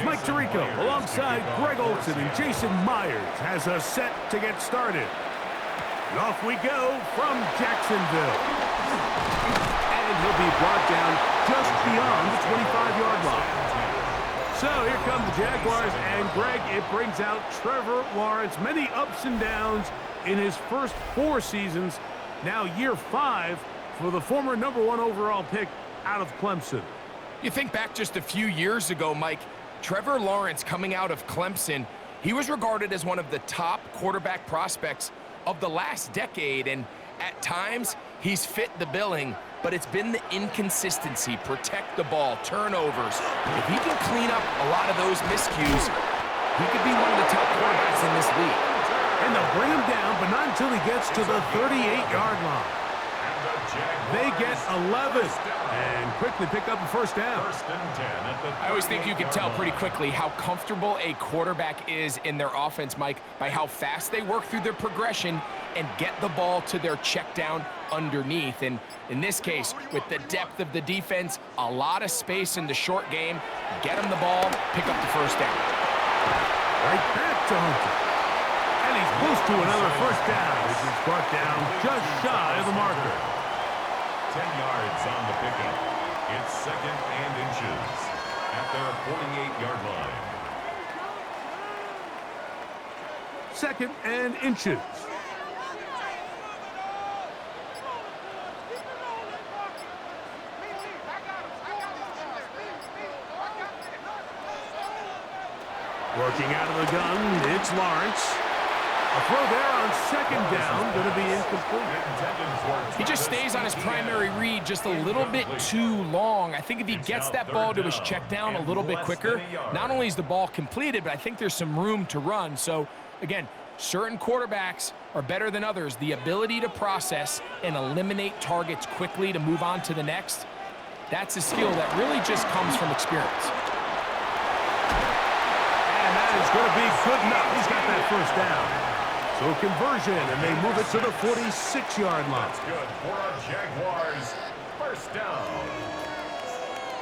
Mike Tirico alongside Greg Olson and Jason Myers has us set to get started. And off we go from Jacksonville. And he'll be brought down just beyond the 25-yard line. So here come the Jaguars, and Greg, it brings out Trevor Lawrence. Many ups and downs in his first 4 seasons. Now year 5 for the former #1 overall pick out of Clemson. You think back just a few years ago, Mike, Trevor Lawrence coming out of Clemson, he was regarded as one of the top quarterback prospects of the last decade, and at times he's fit the billing, but it's been the inconsistency, protect the ball, turnovers. If he can clean up a lot of those miscues, he could be one of the top quarterbacks in this league. And they'll bring him down, but not until he gets to the 38-yard line. They get 11 and quickly pick up a first down. I always think you can tell pretty quickly how comfortable a quarterback is in their offense, Mike, by how fast they work through their progression and get the ball to their check down underneath. And in this case, with the depth of the defense, a lot of space in the short game, get them the ball, pick up the first down. Right back to Hunter. And he's close to another first down. This is brought down just shy of the marker. 10 yards on the pickup. It's 2nd and inches at their 48-yard line. 2nd and inches. Working out of the gun, it's Lawrence. A throw there on 2nd down, going to be incomplete. He just stays on his primary read just a little bit too long. I think if he gets that ball to his check down a little bit quicker, not only is the ball completed, but I think there's some room to run. So, again, certain quarterbacks are better than others. The ability to process and eliminate targets quickly to move on to the next, that's a skill that really just comes from experience. And that is going to be good enough. He's got that first down. So conversion, and they move it to the 46-yard line. That's good for our Jaguars. First down.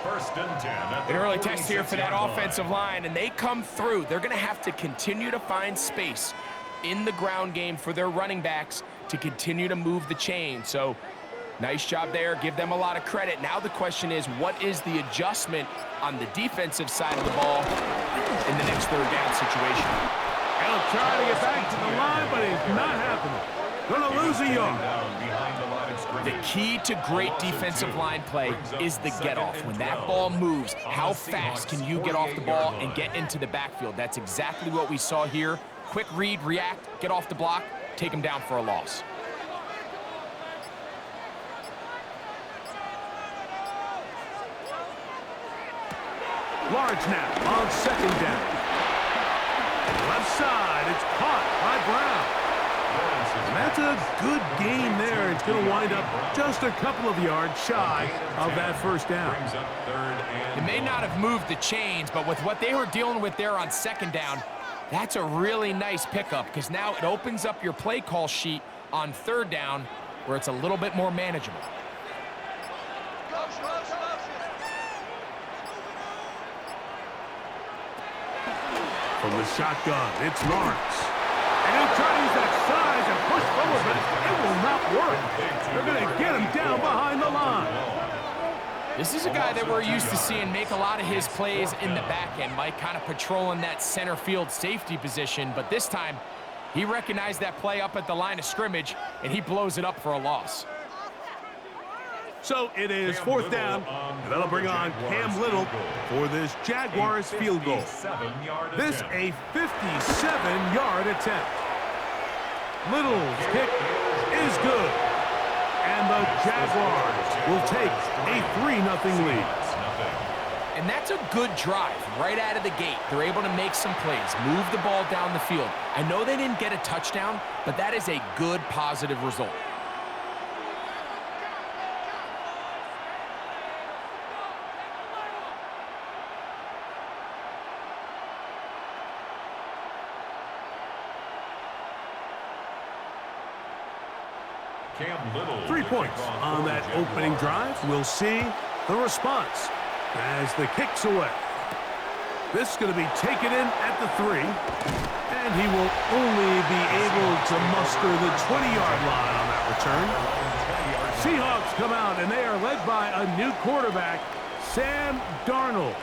1st and 10. An early test here for that offensive line, and they come through. They're going to have to continue to find space in the ground game for their running backs to continue to move the chain. So nice job there. Give them a lot of credit. Now the question is, what is the adjustment on the defensive side of the ball in the next 3rd down situation? He'll try to get back to the line, but it's not happening. Gonna lose a yard. The key to great defensive line play is the get-off. When that ball moves, how fast can you get off the ball and get into the backfield? That's exactly what we saw here. Quick read, react, get off the block, take him down for a loss. Lawrence now on 2nd down. Left side, it's caught by Brown. And that's a good gain there. It's going to wind up just a couple of yards shy of that first down. It may not have moved the chains, but with what they were dealing with there on 2nd down, that's a really nice pickup because now it opens up your play call sheet on 3rd down where it's a little bit more manageable. From the shotgun, it's Lawrence. And he'll try to use that size and push forward, but it will not work. They're going to get him down behind the line. This is a guy that we're used to seeing make a lot of his plays in the back end, Mike, kind of patrolling that center field safety position. But this time, he recognized that play up at the line of scrimmage, and he blows it up for a loss. So it is 4th down, and that'll bring on Cam Little for this Jaguars field goal. This a 57-yard attempt. Little's kick is good, and the Jaguars will take a 3-0 lead. And that's a good drive right out of the gate. They're able to make some plays, move the ball down the field. I know they didn't get a touchdown, but that is a good positive result. Cam Little 3 points on that opening drive. We'll see the response as the kick's away. This is going to be taken in at the 3. And he will only be able to muster the 20-yard line on that return. Seahawks come out, and they are led by a new quarterback, Sam Darnold.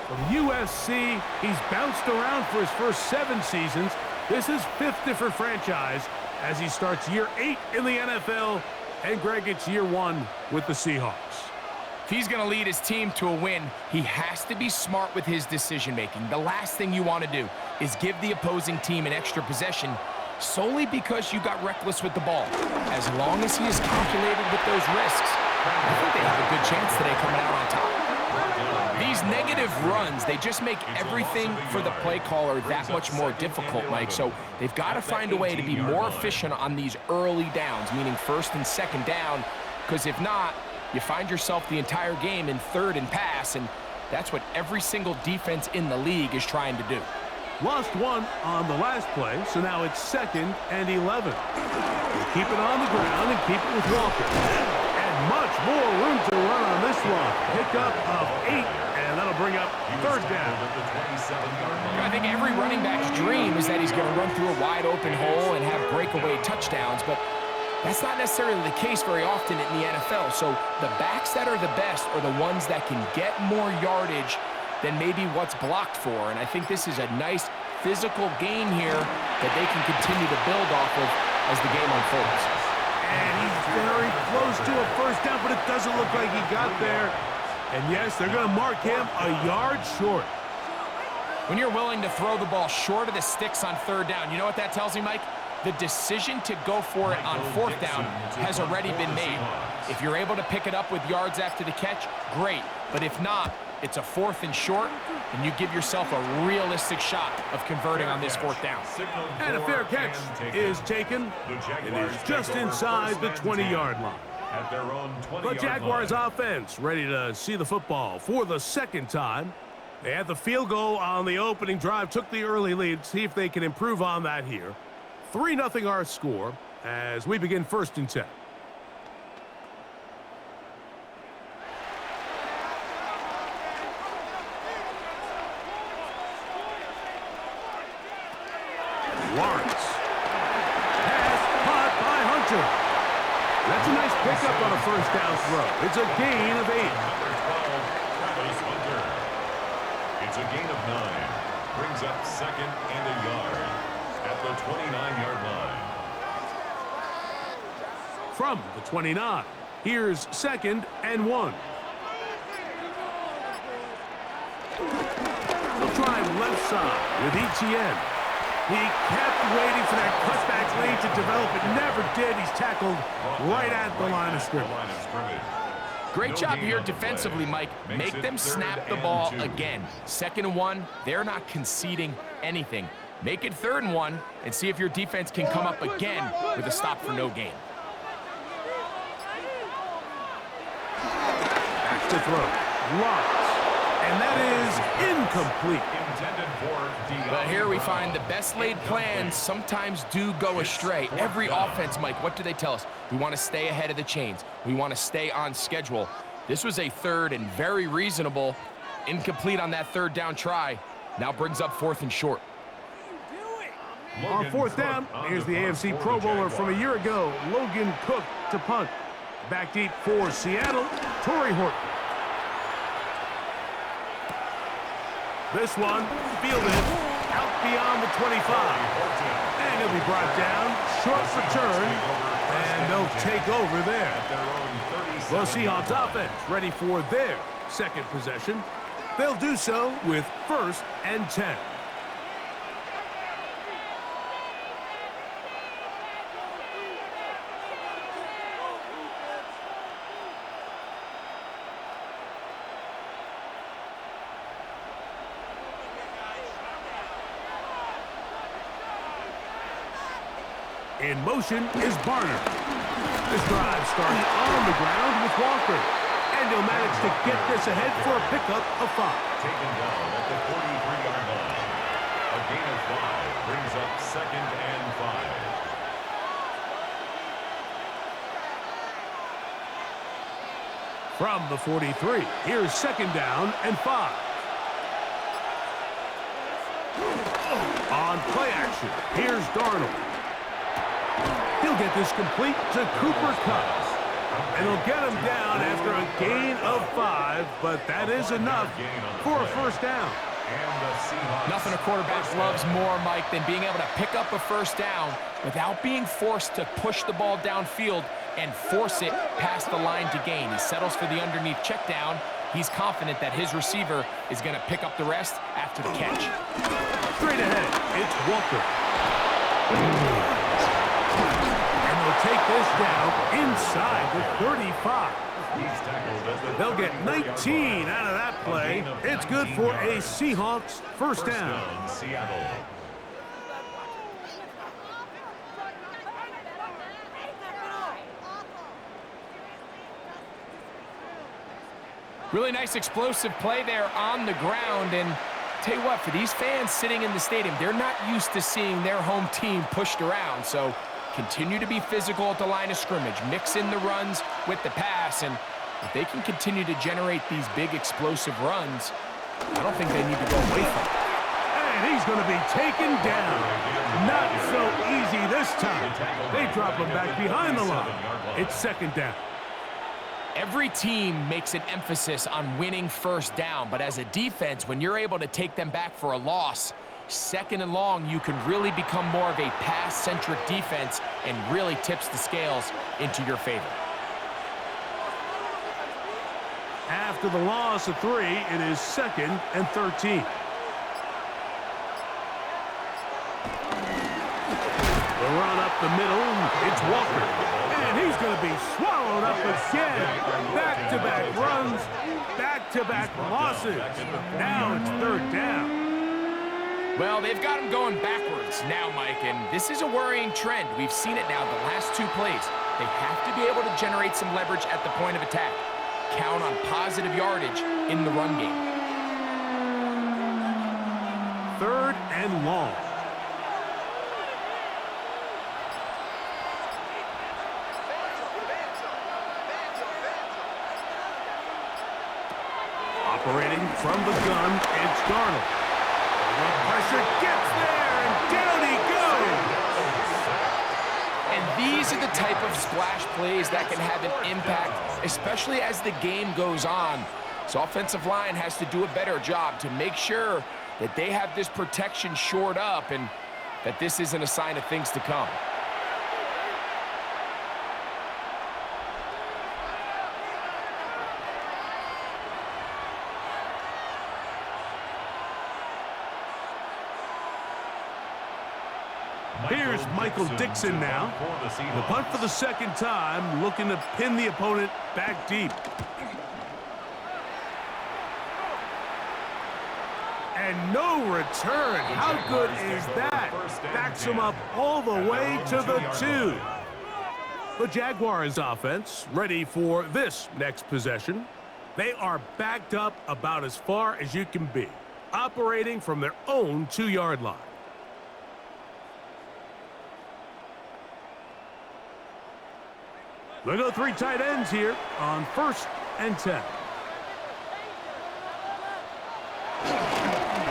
From USC, he's bounced around for his first 7 seasons. This is 5th different franchise as he starts year 8 in the NFL. And Greg, it's year 1 with the Seahawks. If he's going to lead his team to a win, he has to be smart with his decision-making. The last thing you want to do is give the opposing team an extra possession solely because you got reckless with the ball. As long as he is calculated with those risks, I think they have a good chance today coming out on top. These negative runs, they just make everything for the play caller that much more difficult, Mike. So they've got to find a way to be more efficient on these early downs, meaning 1st and 2nd down, because if not, you find yourself the entire game in 3rd and pass, and that's what every single defense in the league is trying to do. Lost 1 on the last play, so now it's 2nd and 11. They keep it on the ground and keep it with Walker. And much more room to run on this one. Pickup of 8, and that'll bring up 3rd down. I think every running back's dream is that he's going to run through a wide-open hole and have breakaway touchdowns, but that's not necessarily the case very often in the NFL. So the backs that are the best are the ones that can get more yardage than maybe what's blocked for. And I think this is a nice physical game here that they can continue to build off of as the game unfolds. And he's very close to a 1st down, but it doesn't look like he got there. And yes, they're going to mark him a yard short. When you're willing to throw the ball short of the sticks on 3rd down, you know what that tells me, Mike? The decision to go for it on 4th down has already been made. If you're able to pick it up with yards after the catch, great. But if not, it's a 4th and short, and you give yourself a realistic shot of converting on this 4th down. And a fair catch is taken. It is just inside the 20-yard line. The Jaguars offense ready to see the football for the 2nd time. They had the field goal on the opening drive, took the early lead. See if they can improve on that here. 3-0 our score as we begin 1st and 10. Lawrence. Pass caught by Hunter. That's a nice pickup on a 1st down throw. It's a gain of 8. It's a gain of 9. Brings up 2nd and a yard at the 29-yard line. From the 29, here's 2nd and 1. They'll try left side with Etienne. He kept waiting for that cutback lane to develop. It never did. He's tackled right at the line of scrimmage. Great job here defensively, Mike. Make them snap the ball again. 2nd and 1, they're not conceding anything. Make it 3rd and 1 and see if your defense can come up again with a stop for no gain. Back to throw. Lawrence. And that is incomplete. But here we find the best laid plans sometimes do go astray. Every offense, Mike, what do they tell us? We want to stay ahead of the chains. We want to stay on schedule. This was a 3rd and very reasonable. Incomplete on that 3rd down try. Now brings up 4th and short. On 4th down, here's the AFC Pro Bowler from a year ago, Logan Cook to punt. Back deep for Seattle, Torrey Horton. This one fielded out beyond the 25. And he'll be brought down, short return, and they'll take over there. The Seahawks offense ready for their 2nd possession. They'll do so with 1st and 10. In motion is Barner. This drive starts on the ground with Walker. And he'll manage to get this ahead for a pickup of 5. Taken down at the 43-yard line. A gain of 5 brings up 2nd and 5. From the 43, here's 2nd down and 5. action. Here's Darnold. He'll get this complete to Cooper Kupp. And he'll get him down after a gain of 5, but that is enough for a first down. Nothing a quarterback loves more, Mike, than being able to pick up a first down without being forced to push the ball downfield and force it past the line to gain. He settles for the underneath check down. He's confident that his receiver is going to pick up the rest after the catch. Straight ahead, it's Walker. And they'll take this down inside the 35. They'll get 19 out of that play. It's good for a Seahawks first down. Really nice explosive play there on the ground. And tell you what, for these fans sitting in the stadium, they're not used to seeing their home team pushed around. So continue to be physical at the line of scrimmage. Mix in the runs with the pass. And if they can continue to generate these big explosive runs, I don't think they need to go away from it. And he's going to be taken down. Not so easy this time. They drop him back behind the line. It's second down. Every team makes an emphasis on winning first down, but as a defense, when you're able to take them back for a loss, second and long, you can really become more of a pass-centric defense and really tips the scales into your favor. After the loss of 3, it is second and 13. The run up the middle, it's Walker. And he's going to be swallowed up again. Back-to-back runs, back-to-back losses. Now it's third down. Well, they've got him going backwards now, Mike, and this is a worrying trend. We've seen it now the last 2 plays. They have to be able to generate some leverage at the point of attack. Count on positive yardage in the run game. Third and long. Operating from the gun, it's Darnold. The pressure gets there, and down he goes. And these are the type of splash plays that can have an impact, especially as the game goes on. So offensive line has to do a better job to make sure that they have this protection shored up and that this isn't a sign of things to come. Here's Michael Dixon now. The punt for the second time, looking to pin the opponent back deep. And no return. How good is that? Backs him up all the way to the 2. The Jaguars offense ready for this next possession. They are backed up about as far as you can be, operating from their own 2-yard line. They go 3 tight ends here on 1st and 10.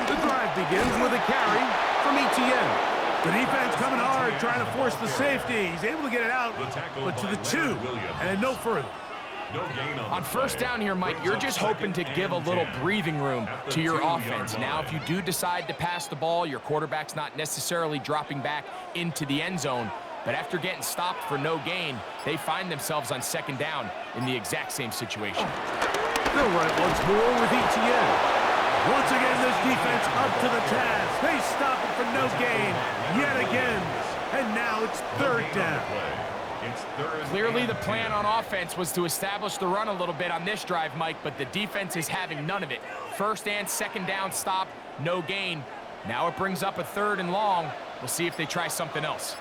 The drive begins with a carry from Etienne. The defense coming hard, trying to force the safety. He's able to get it out, but to the 2 and no further. On first down here, Mike, you're just hoping to give a little breathing room to your offense. Now, if you do decide to pass the ball, your quarterback's not necessarily dropping back into the end zone. But after getting stopped for no gain, they find themselves on second down in the exact same situation. They'll run it once more with Etienne. Once again, this defense up to the task. They stop it for no gain yet again. And now it's third down. Clearly the plan on offense was to establish the run a little bit on this drive, Mike, but the defense is having none of it. First and second down stop, no gain. Now it brings up a third and long. We'll see if they try something else.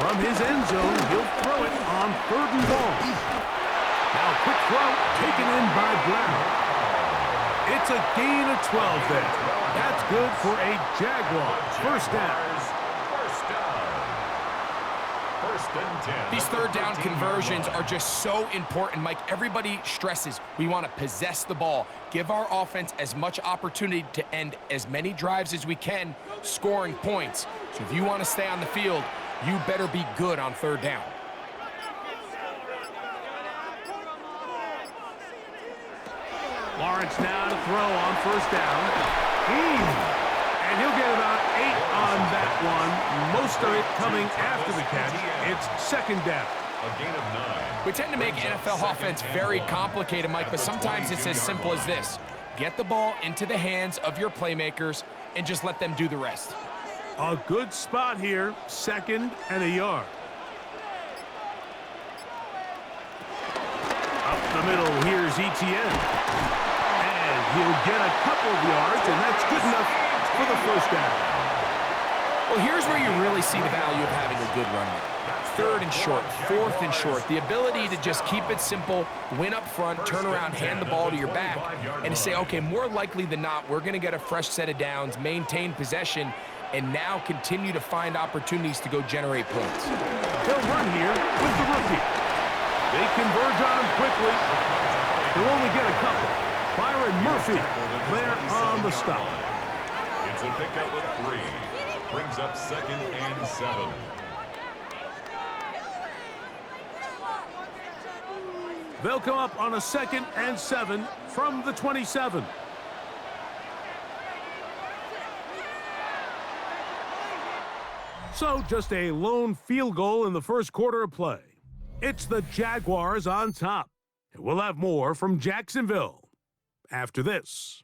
From his end zone, he'll throw it on 3rd and long. Now quick throw taken in by Brown. It's a gain of 12 there. That's good for a Jaguars first down. and 10. These third down conversions are just so important, Mike. Everybody stresses we want to possess the ball, give our offense as much opportunity to end as many drives as we can, scoring points. So if you want to stay on the field, you better be good on third down. Lawrence now to throw on first down. And he'll get about 8 on that one. Most of it coming after the catch. It's second down. A gain of 9. We tend to make NFL offense very complicated, Mike, but sometimes it's as simple as this. Get the ball into the hands of your playmakers and just let them do the rest. A good spot here, 2nd and a yard. Up the middle, here's Etienne. And he'll get a couple of yards, and that's good enough for the first down. Well, here's where you really see the value of having a good run. 3rd and short, 4th and short. The ability to just keep it simple, win up front, turn around, hand the ball to your back, and to say, okay, more likely than not, we're going to get a fresh set of downs, maintain possession, and now continue to find opportunities to go generate points. He'll run here with the rookie. They converge on him quickly. He'll only get a couple. Byron Murphy there on the stop. It's a pickup of 3. Brings up 2nd and 7. They'll come up on a 2nd and 7 from the 27. So just a lone field goal in the first quarter of play. It's the Jaguars on top. And we'll have more from Jacksonville after this.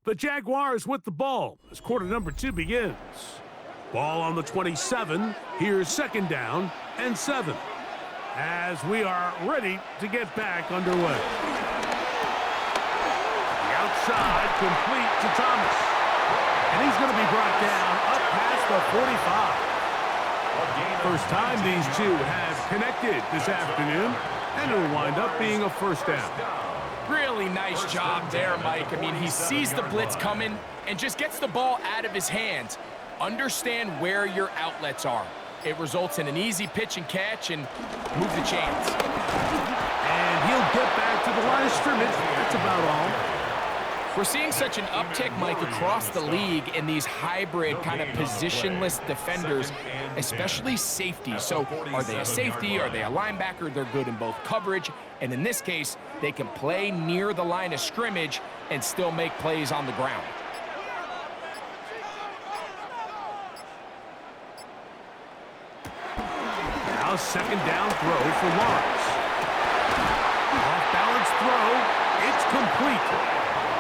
The Jaguars with the ball as quarter number 2 begins. Ball on the 27. Here's 2nd down and 7. As we are ready to get back underway. The outside complete to Thomas. And he's going to be brought down up past the 45. First time these two have connected this afternoon, and it'll wind up being a first down. Really nice job there, Mike. I mean, he sees the blitz coming and just gets the ball out of his hands. Understand where your outlets are. It results in an easy pitch and catch and move the chains. And he'll get back to the line of scrimmage. That's about all. We're seeing such an uptick, Mike, across the league in these hybrid kind of positionless defenders, especially safety. So are they a safety? Are they a linebacker? They're good in both coverage. And in this case, they can play near the line of scrimmage and still make plays on the ground. Now 2nd down throw for Lawrence. Off-balance throw. It's complete.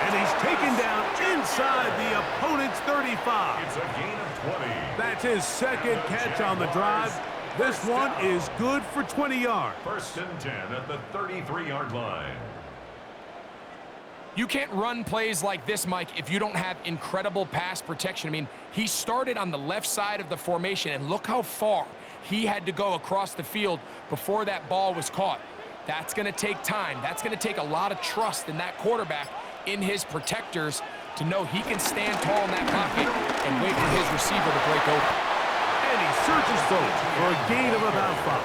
And he's taken down inside the opponent's 35. It's a gain of 20. That's his 2nd catch on the drive. This one is good for 20 yards. 1st and 10 at the 33-yard line. You can't run plays like this, Mike, if you don't have incredible pass protection. I mean, he started on the left side of the formation, and look how far he had to go across the field before that ball was caught. That's going to take time. That's going to take a lot of trust in that quarterback, in his protectors, to know he can stand tall in that pocket and wait for his receiver to break open. And he searches forward for a gain of about 5.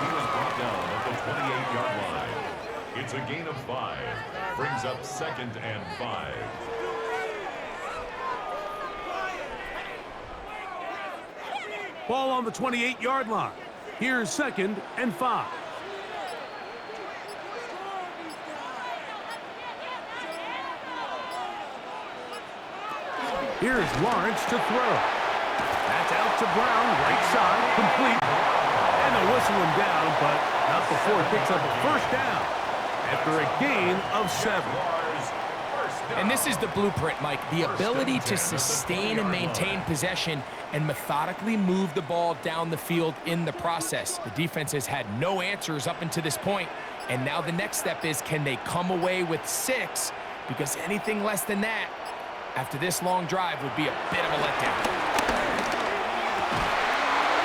He was brought down at the 28-yard line. It's a gain of 5. Brings up 2nd and 5. Ball on the 28-yard line. Here's 2nd and 5. Here's Lawrence to throw. That's out to Brown, right side, complete. And they'll whistle him down, but not before it picks up a first down after a gain of 7. And this is the blueprint, Mike. The ability to sustain and maintain possession and methodically move the ball down the field in the process. The defense has had no answers up until this point, and now the next step is, can they come away with 6? Because anything less than that, after this long drive, would be a bit of a letdown.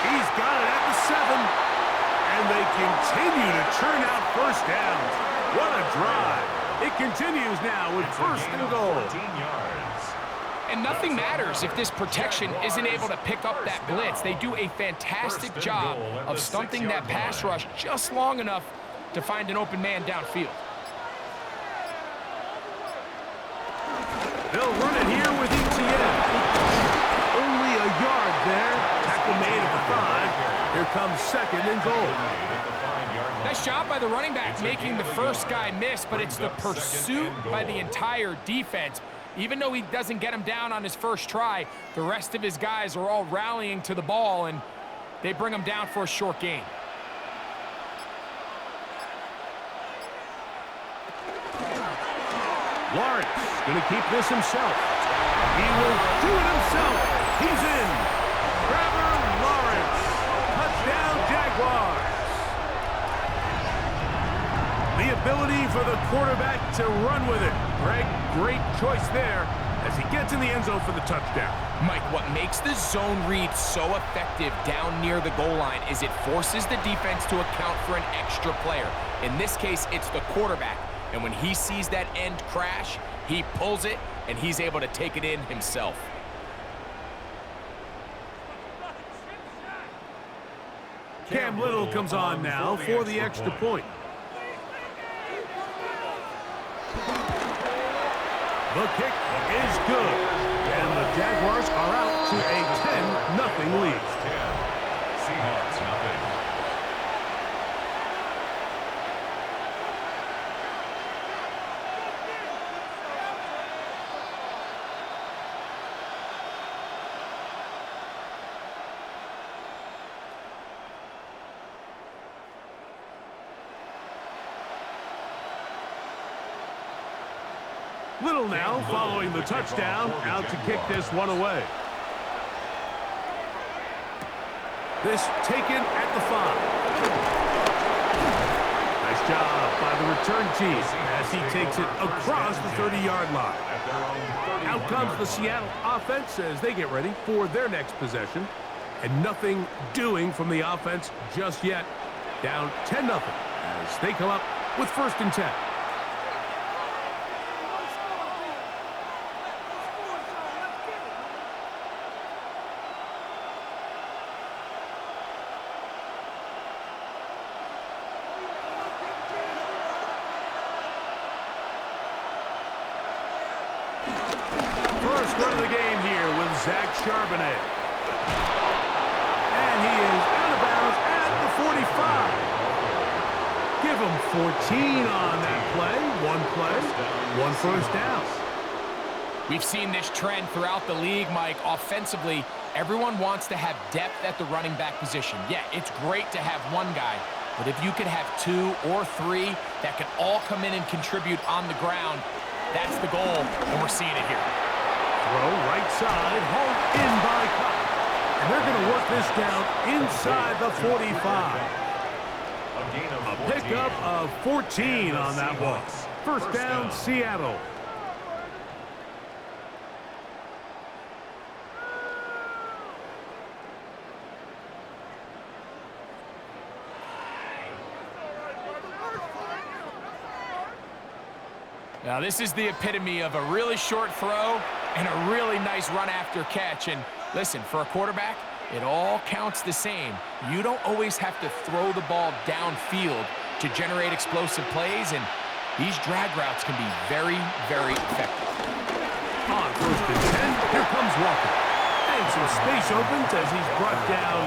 He's got it at the 7, and they continue to churn out first downs. What a drive. It continues now with 1st and goal. 14 yards. And nothing matters if this protection isn't able to pick up that blitz. They do a fantastic job of stunting that pass rush just long enough to find an open man downfield. They'll run it here with ETN. Only a yard there. Tackle made at the 5. Here comes 2nd and goal. Nice job by the running back making the first guy miss, but it's the pursuit by the entire defense. Even though he doesn't get him down on his first try, the rest of his guys are all rallying to the ball, and they bring him down for a short gain. Lawrence going to keep this himself. He will do it himself. He's in. Trevor Lawrence. Touchdown, Jaguars. The ability for the quarterback to run with it. Greg, great choice there as he gets in the end zone for the touchdown. Mike, what makes the zone read so effective down near the goal line is it forces the defense to account for an extra player. In this case, it's the quarterback. And when he sees that end crash, he pulls it, and he's able to take it in himself. Cam Little comes on now for the extra point. The kick is good. And the Jaguars are out to a 10-0 lead. Seahawks nothing. Little now following the touchdown, out to kick this one away. This taken at the 5. Nice job by the return team as he takes it across the 30-yard line. Out comes the Seattle offense as they get ready for their next possession. And nothing doing from the offense just yet. Down 10-0 as they come up with 1st and 10. First run of the game here with Zach Charbonnet. And he is out of bounds at the 45. Give him 14 on that play. 1 first down. We've seen this trend throughout the league, Mike. Offensively, everyone wants to have depth at the running back position. Yeah, it's great to have one guy, but if you could have 2 or 3 that can all come in and contribute on the ground, that's the goal, and we're seeing it here. Throw right side, hauled in by Cup. And they're going to work this down inside the 45. A pickup of 14 on that one. First down, Seattle. Now, this is the epitome of a really short throw and a really nice run after catch. And listen, for a quarterback, it all counts the same. You don't always have to throw the ball downfield to generate explosive plays, and these drag routes can be very, very effective. On 1st and 10, here comes Walker. And some space opens as he's brought down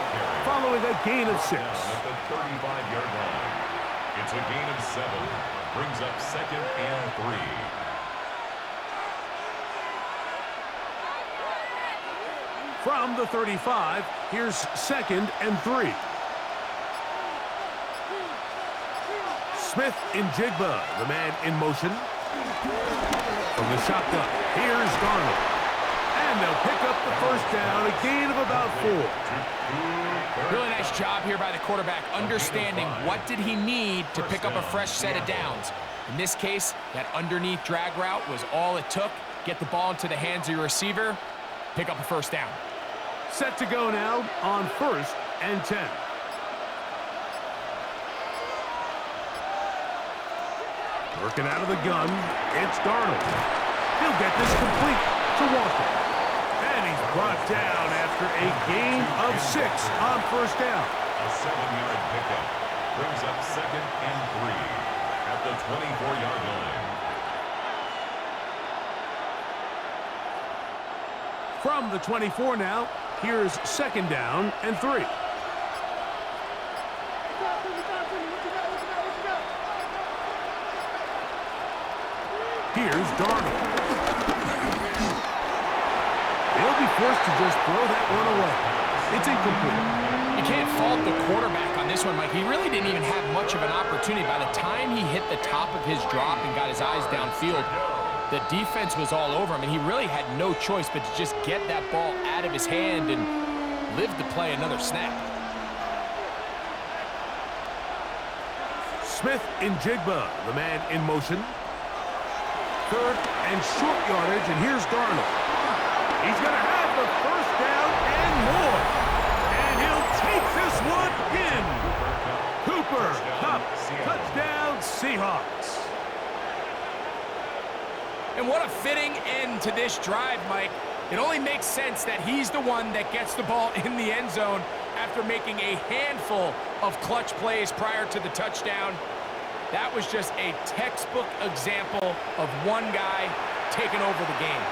following a gain of 6. At the 35-yard line. It's a gain of 7. Brings up 2nd and 3. From the 35, here's 2nd and 3. Smith in Jigba, the man in motion. From the shotgun, here's Darnold. And they'll pick up the first down, a gain of about 4. Really nice job here by the quarterback, understanding what did he need to pick up a fresh set of downs. In this case, that underneath drag route was all it took. Get the ball into the hands of your receiver, pick up a first down. Set to go now on 1st and 10. Working out of the gun, it's Darnold. He'll get this complete to Walker. brought down after a gain of 6 on first down. A 7-yard pickup brings up 2nd and 3 at the 24-yard line. From the 24 now, here's 2nd down and 3. Here's Darnold. They'll be forced to just throw that one away. It's incomplete. You can't fault the quarterback on this one, Mike. He really didn't even have much of an opportunity. By the time he hit the top of his drop and got his eyes downfield, the defense was all over him, and he really had no choice but to just get that ball out of his hand and live to play another snap. Smith in Jigba, the man in motion. 3rd and short yardage, and here's Darnold. He's going to have the first down and more. And he'll take this one in. Cooper Kupp, touchdown Seahawks. And what a fitting end to this drive, Mike. It only makes sense that he's the one that gets the ball in the end zone after making a handful of clutch plays prior to the touchdown. That was just a textbook example of one guy taking over the game.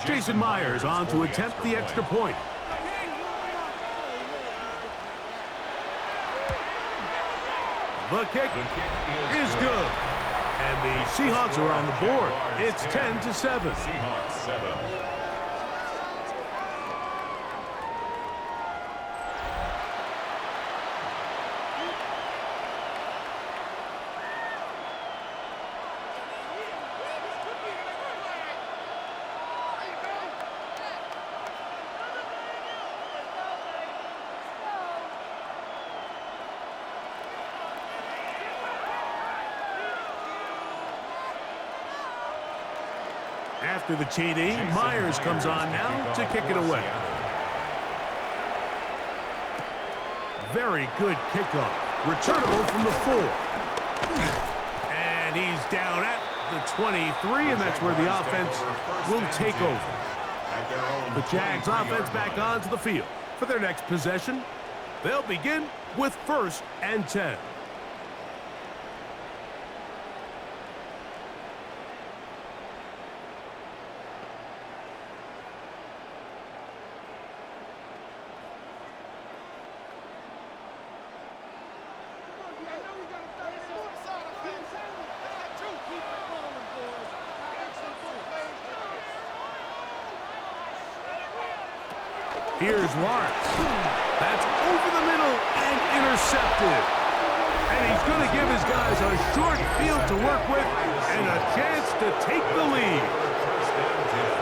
Jason Myers on to attempt the extra point. The kick is good. And the Seahawks are on the board. It's 10-7. Seahawks 7. After the TD, Myers comes on now to kick it away. Very good kickoff. Returnable from the 4. And he's down at the 23, and that's where the offense will take over. The Jags offense back onto the field. For their next possession, they'll begin with 1st and 10. Here's Lawrence. That's over the middle and intercepted. And he's going to give his guys a short field to work with and a chance to take the lead.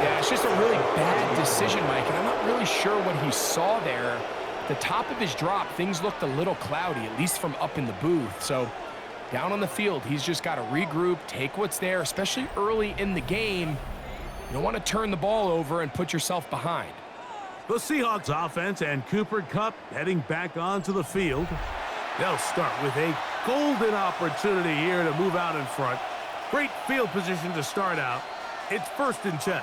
Yeah, it's just a really bad decision, Mike, and I'm not really sure what he saw there. At the top of his drop, things looked a little cloudy, at least from up in the booth. So down on the field, he's just got to regroup, take what's there, especially early in the game. You don't want to turn the ball over and put yourself behind. The Seahawks offense and Cooper Kupp heading back onto the field. They'll start with a golden opportunity here to move out in front. Great field position to start out. It's 1st and 10.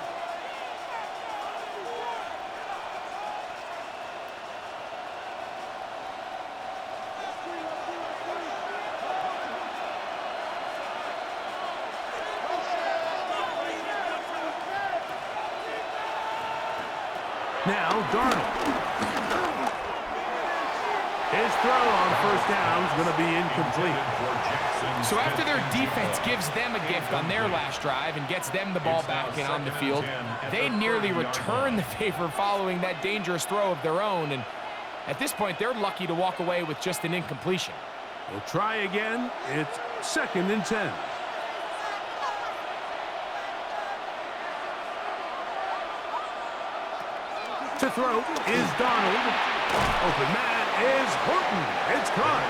Now, Darnold. His throw on first down is going to be incomplete. So after their defense gives them a gift on their last drive and gets them the ball back and on the field, they nearly return the favor following that dangerous throw of their own. And at this point, they're lucky to walk away with just an incompletion. We'll try again. It's 2nd and 10. To throw is Donald. Open man is Horton. It's caught.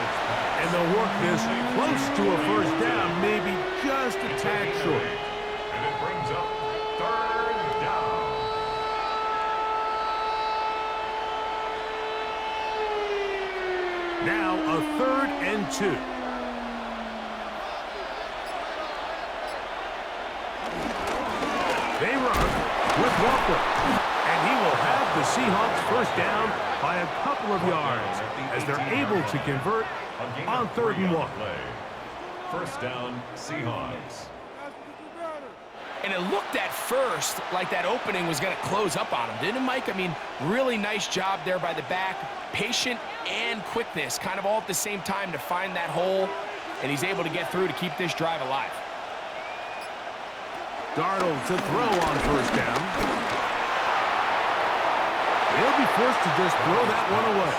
And they'll work this close to a first down, maybe just a tad short. And it brings up 3rd down. Now a 3rd and 2. They run with Walker. And he will have the Seahawks first down by a couple of yards as they're able to convert on 3rd and 1. First down, Seahawks. And it looked at first like that opening was going to close up on him, didn't it, Mike? I mean, really nice job there by the back. Patient and quickness, kind of all at the same time to find that hole. And he's able to get through to keep this drive alive. Darnold to throw on first down. He'll be forced to just throw that one away.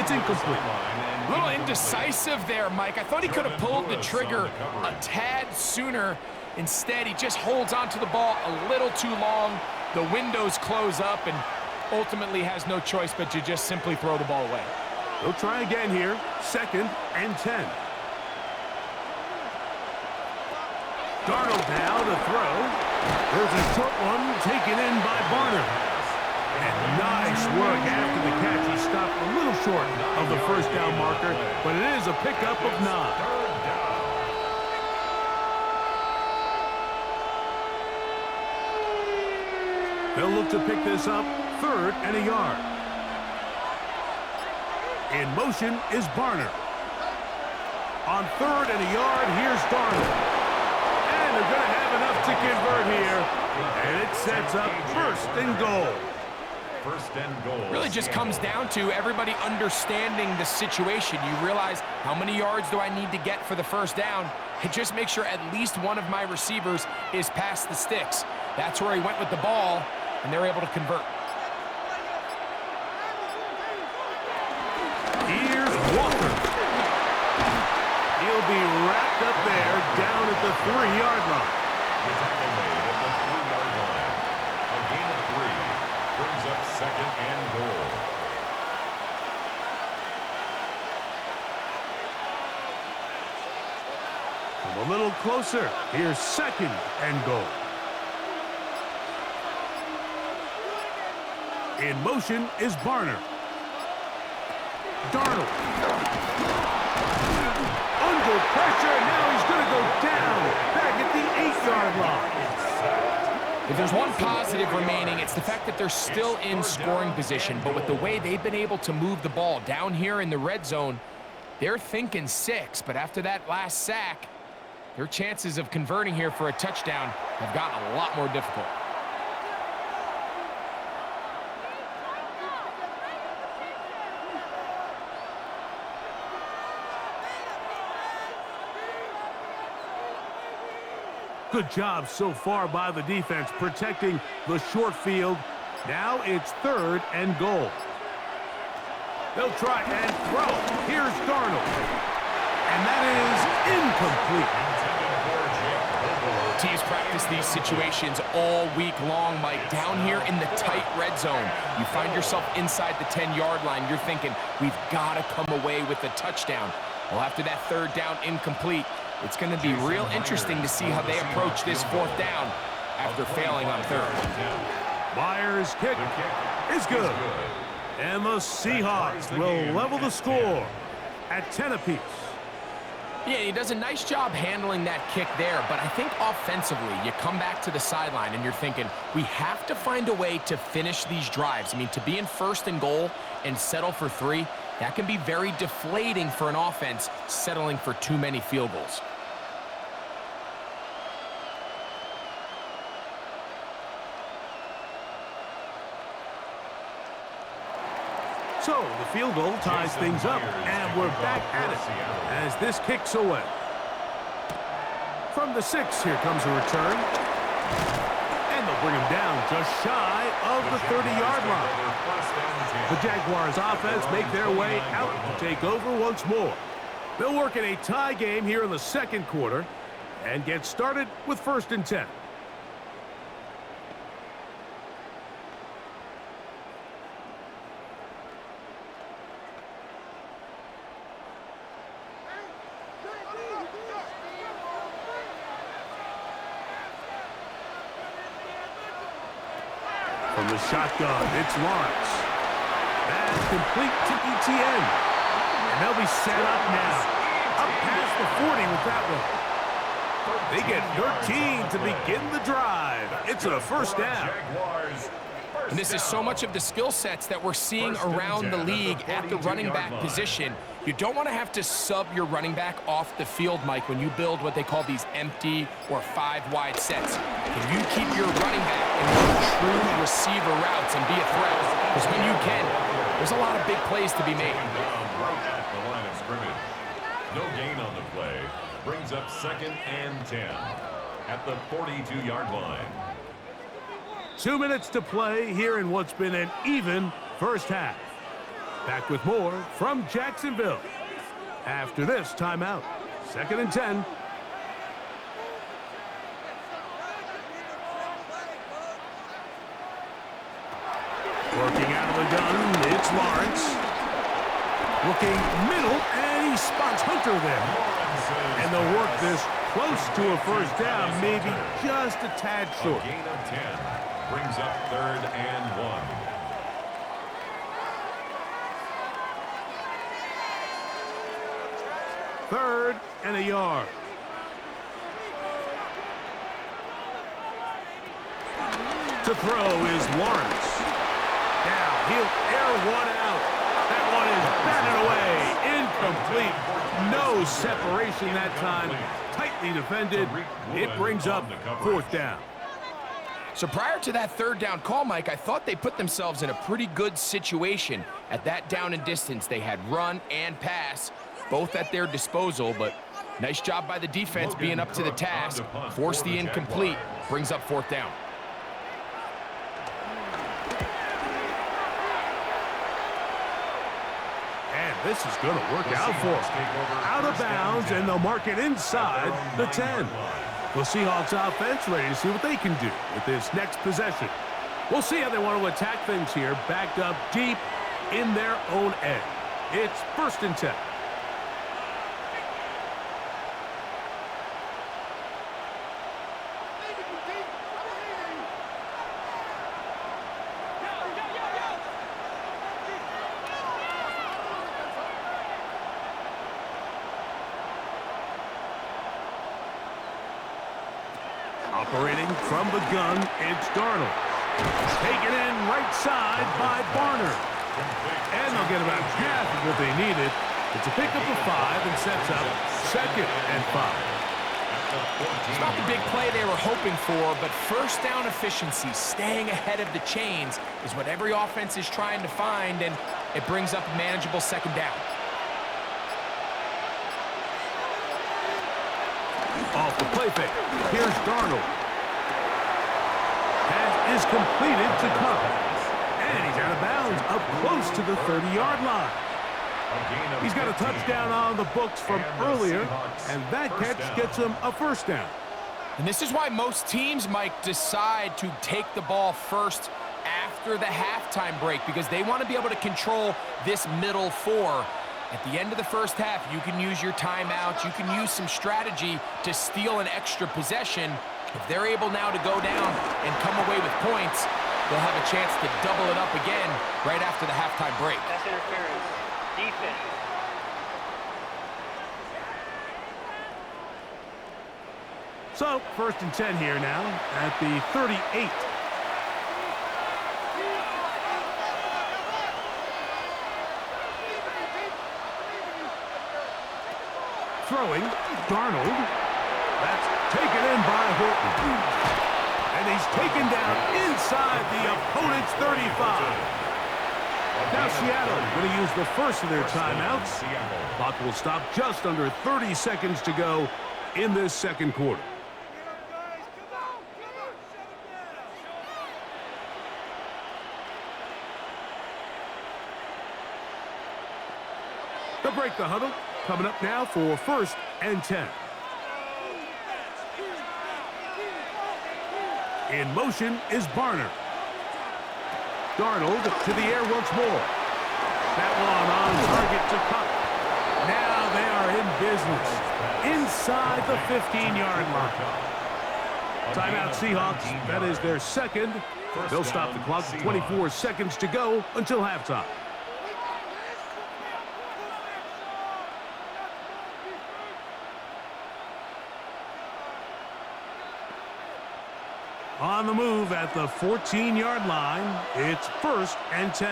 It's incomplete. A little indecisive there, Mike. I thought he could have pulled the trigger a tad sooner. Instead, he just holds onto the ball a little too long. The windows close up and ultimately has no choice but to just simply throw the ball away. They'll try again here. 2nd and 10. Darnold now to throw. There's a short one taken in by Barner. And nice work after the catch. He stopped a little short of the first down marker, but it is a pickup of 9. They'll look to pick this up 3rd and a yard. In motion is Barner. On 3rd and a yard, here's Darnold. And they're going to have enough to convert here. And it sets up 1st and goal. 1st and goal. Really just comes down to everybody understanding the situation. You realize how many yards do I need to get for the first down, and just make sure at least one of my receivers is past the sticks. That's where he went with the ball, and they're able to convert. Here's Walker. He'll be wrapped up there down at the 3-yard line. The tackle made at the 3-yard line. A gain of 3 brings up 2nd and goal. Come a little closer. Here's 2nd and goal. In motion is Barner. Darnold. Under pressure, and now he's going to go down back at the 8-yard line. If there's one positive remaining, it's the fact that they're still in scoring position. But with the way they've been able to move the ball down here in the red zone, they're thinking 6. But after that last sack, their chances of converting here for a touchdown have gotten a lot more difficult. Good job so far by the defense protecting the short field. Now it's 3rd and goal. They'll try and throw. Here's Darnold. And that is incomplete. Teams practice these situations all week long, Mike. Down here in the tight red zone, you find yourself inside the 10-yard line. You're thinking, we've got to come away with a touchdown. Well, after that 3rd down incomplete, it's going to be real interesting to see how they approach this 4th down after failing on 3rd. Myers' kick is good. And the Seahawks will level the score at 10 apiece. Yeah, he does a nice job handling that kick there, but I think offensively, you come back to the sideline and you're thinking, we have to find a way to finish these drives. I mean, to be in 1st and goal and settle for 3, that can be very deflating for an offense settling for too many field goals. So the field goal ties things up, and we're back at it as this kicks away. From the 6, here comes a return. And they'll bring him down just shy of the 30-yard line. The Jaguars offense make their way out to take over once more. They'll work in a tie game here in the 2nd quarter and get started with 1st and 10. From the shotgun, it's Lawrence. That's complete to ETN. And they'll Really set up now. Up past the 40 with that one. They get 13 to begin the drive. It's a first down. And this is so much of the skill sets that we're seeing around the league at the running back position. You don't want to have to sub your running back off the field, Mike, when you build what they call these empty or 5-wide sets. Can you keep your running back in those true receiver routes and be a threat? Because when you can, there's a lot of big plays to be made. Right at the line of scrimmage. No gain on the play. Brings up 2nd and 10 at the 42-yard line. 2 minutes to play here in what's been an even first half. Back with more from Jacksonville after this timeout. 2nd and 10. Working out of the gun, it's Lawrence. Looking middle, and he spots Hunter there. And they'll work this close to a first down, maybe just a tad short. A gain of 10 brings up 3rd and 1. Third and a yard. To throw is Lawrence. Now he'll air one out. That one is batted away. Incomplete. No separation that time. Tightly defended. It brings up 4th down. So prior to that 3rd down call, Mike, I thought they put themselves in a pretty good situation. At that down and distance, they had run and pass, both at their disposal, but nice job by the defense being up to the task. Force the incomplete, brings up 4th down. This is going to work out for them. Out of bounds, and they'll mark it inside the 10. The Seahawks offense ready to see what they can do with this next possession. We'll see how they want to attack things here, backed up deep in their own end. It's 1st and 10. Operating from the gun, it's Darnold. Taken in right side by Barner. And they'll get about half of what they needed. It's a pickup of 5 and sets up 2nd and 5. It's not the big play they were hoping for, but first down efficiency, staying ahead of the chains, is what every offense is trying to find, and it brings up a manageable 2nd down. Off the play fake. Here's Darnold. Pass is completed to Cup. And he's out of bounds up close to the 30-yard line. He's got a touchdown on the books from earlier, and that catch gets him a 1st down. And this is why most teams, Mike, decide to take the ball first after the halftime break, because they want to be able to control this middle 4. At the end of the first half, you can use your timeout. You can use some strategy to steal an extra possession. If they're able now to go down and come away with points, they'll have a chance to double it up again right after the halftime break. That's interference. Defense. So, 1st and 10 here now at the 38. Throwing, Darnold. That's taken in by Horton. And he's taken down inside the opponent's 35. Now Seattle going to use the first of their timeouts. Clock will stop just under 30 seconds to go in this 2nd quarter. They'll break the huddle. Coming up now for 1st and 10. In motion is Barner. Darnold to the air once more. That one on target to Cup. Now they are in business inside the 15-yard line. Timeout Seahawks. That is their 2nd. They'll stop the clock with 24 seconds to go until halftime. On the move at the 14-yard line, it's 1st and 10.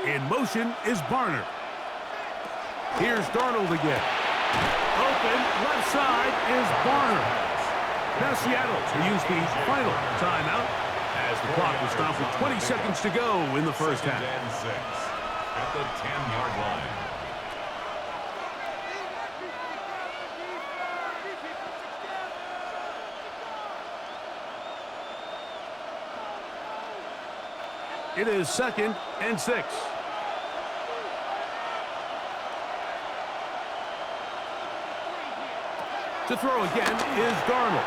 In motion is Barner. Here's Darnold again. Open, left side is Barner. Now Seattle to use the final timeout as the clock will stop with 20 seconds to go in the first half. 2nd and 6 at the 10-yard line. It is 2nd and 6. To throw again is Darnold.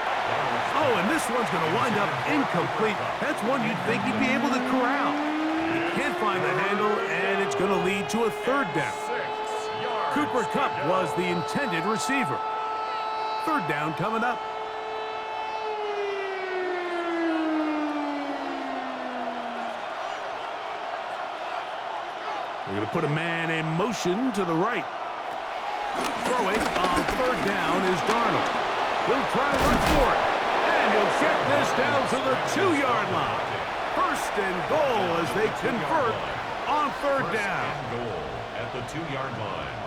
Oh, and this one's going to wind up incomplete. That's one you'd think he'd be able to corral. He can't find the handle, and it's going to lead to a 3rd down. Cooper Kupp was the intended receiver. 3rd down coming up. We're going to put a man in motion to the right. Throwing on 3rd down is Darnold. He'll try to run for it. And he'll get this down to the 2-yard line. 1st and goal as they convert on 3rd down. 1st and goal at the 2-yard line.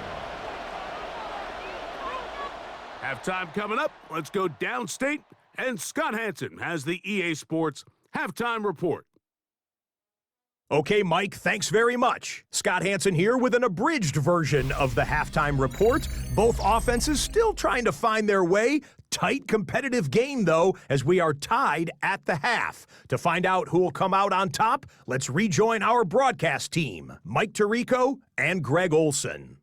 Halftime coming up. Let's go downstate. And Scott Hansen has the EA Sports Halftime Report. Okay, Mike, thanks very much. Scott Hansen here with an abridged version of the halftime report. Both offenses still trying to find their way. Tight competitive game, though, as we are tied at the half. To find out who will come out on top, let's rejoin our broadcast team, Mike Tirico and Greg Olson.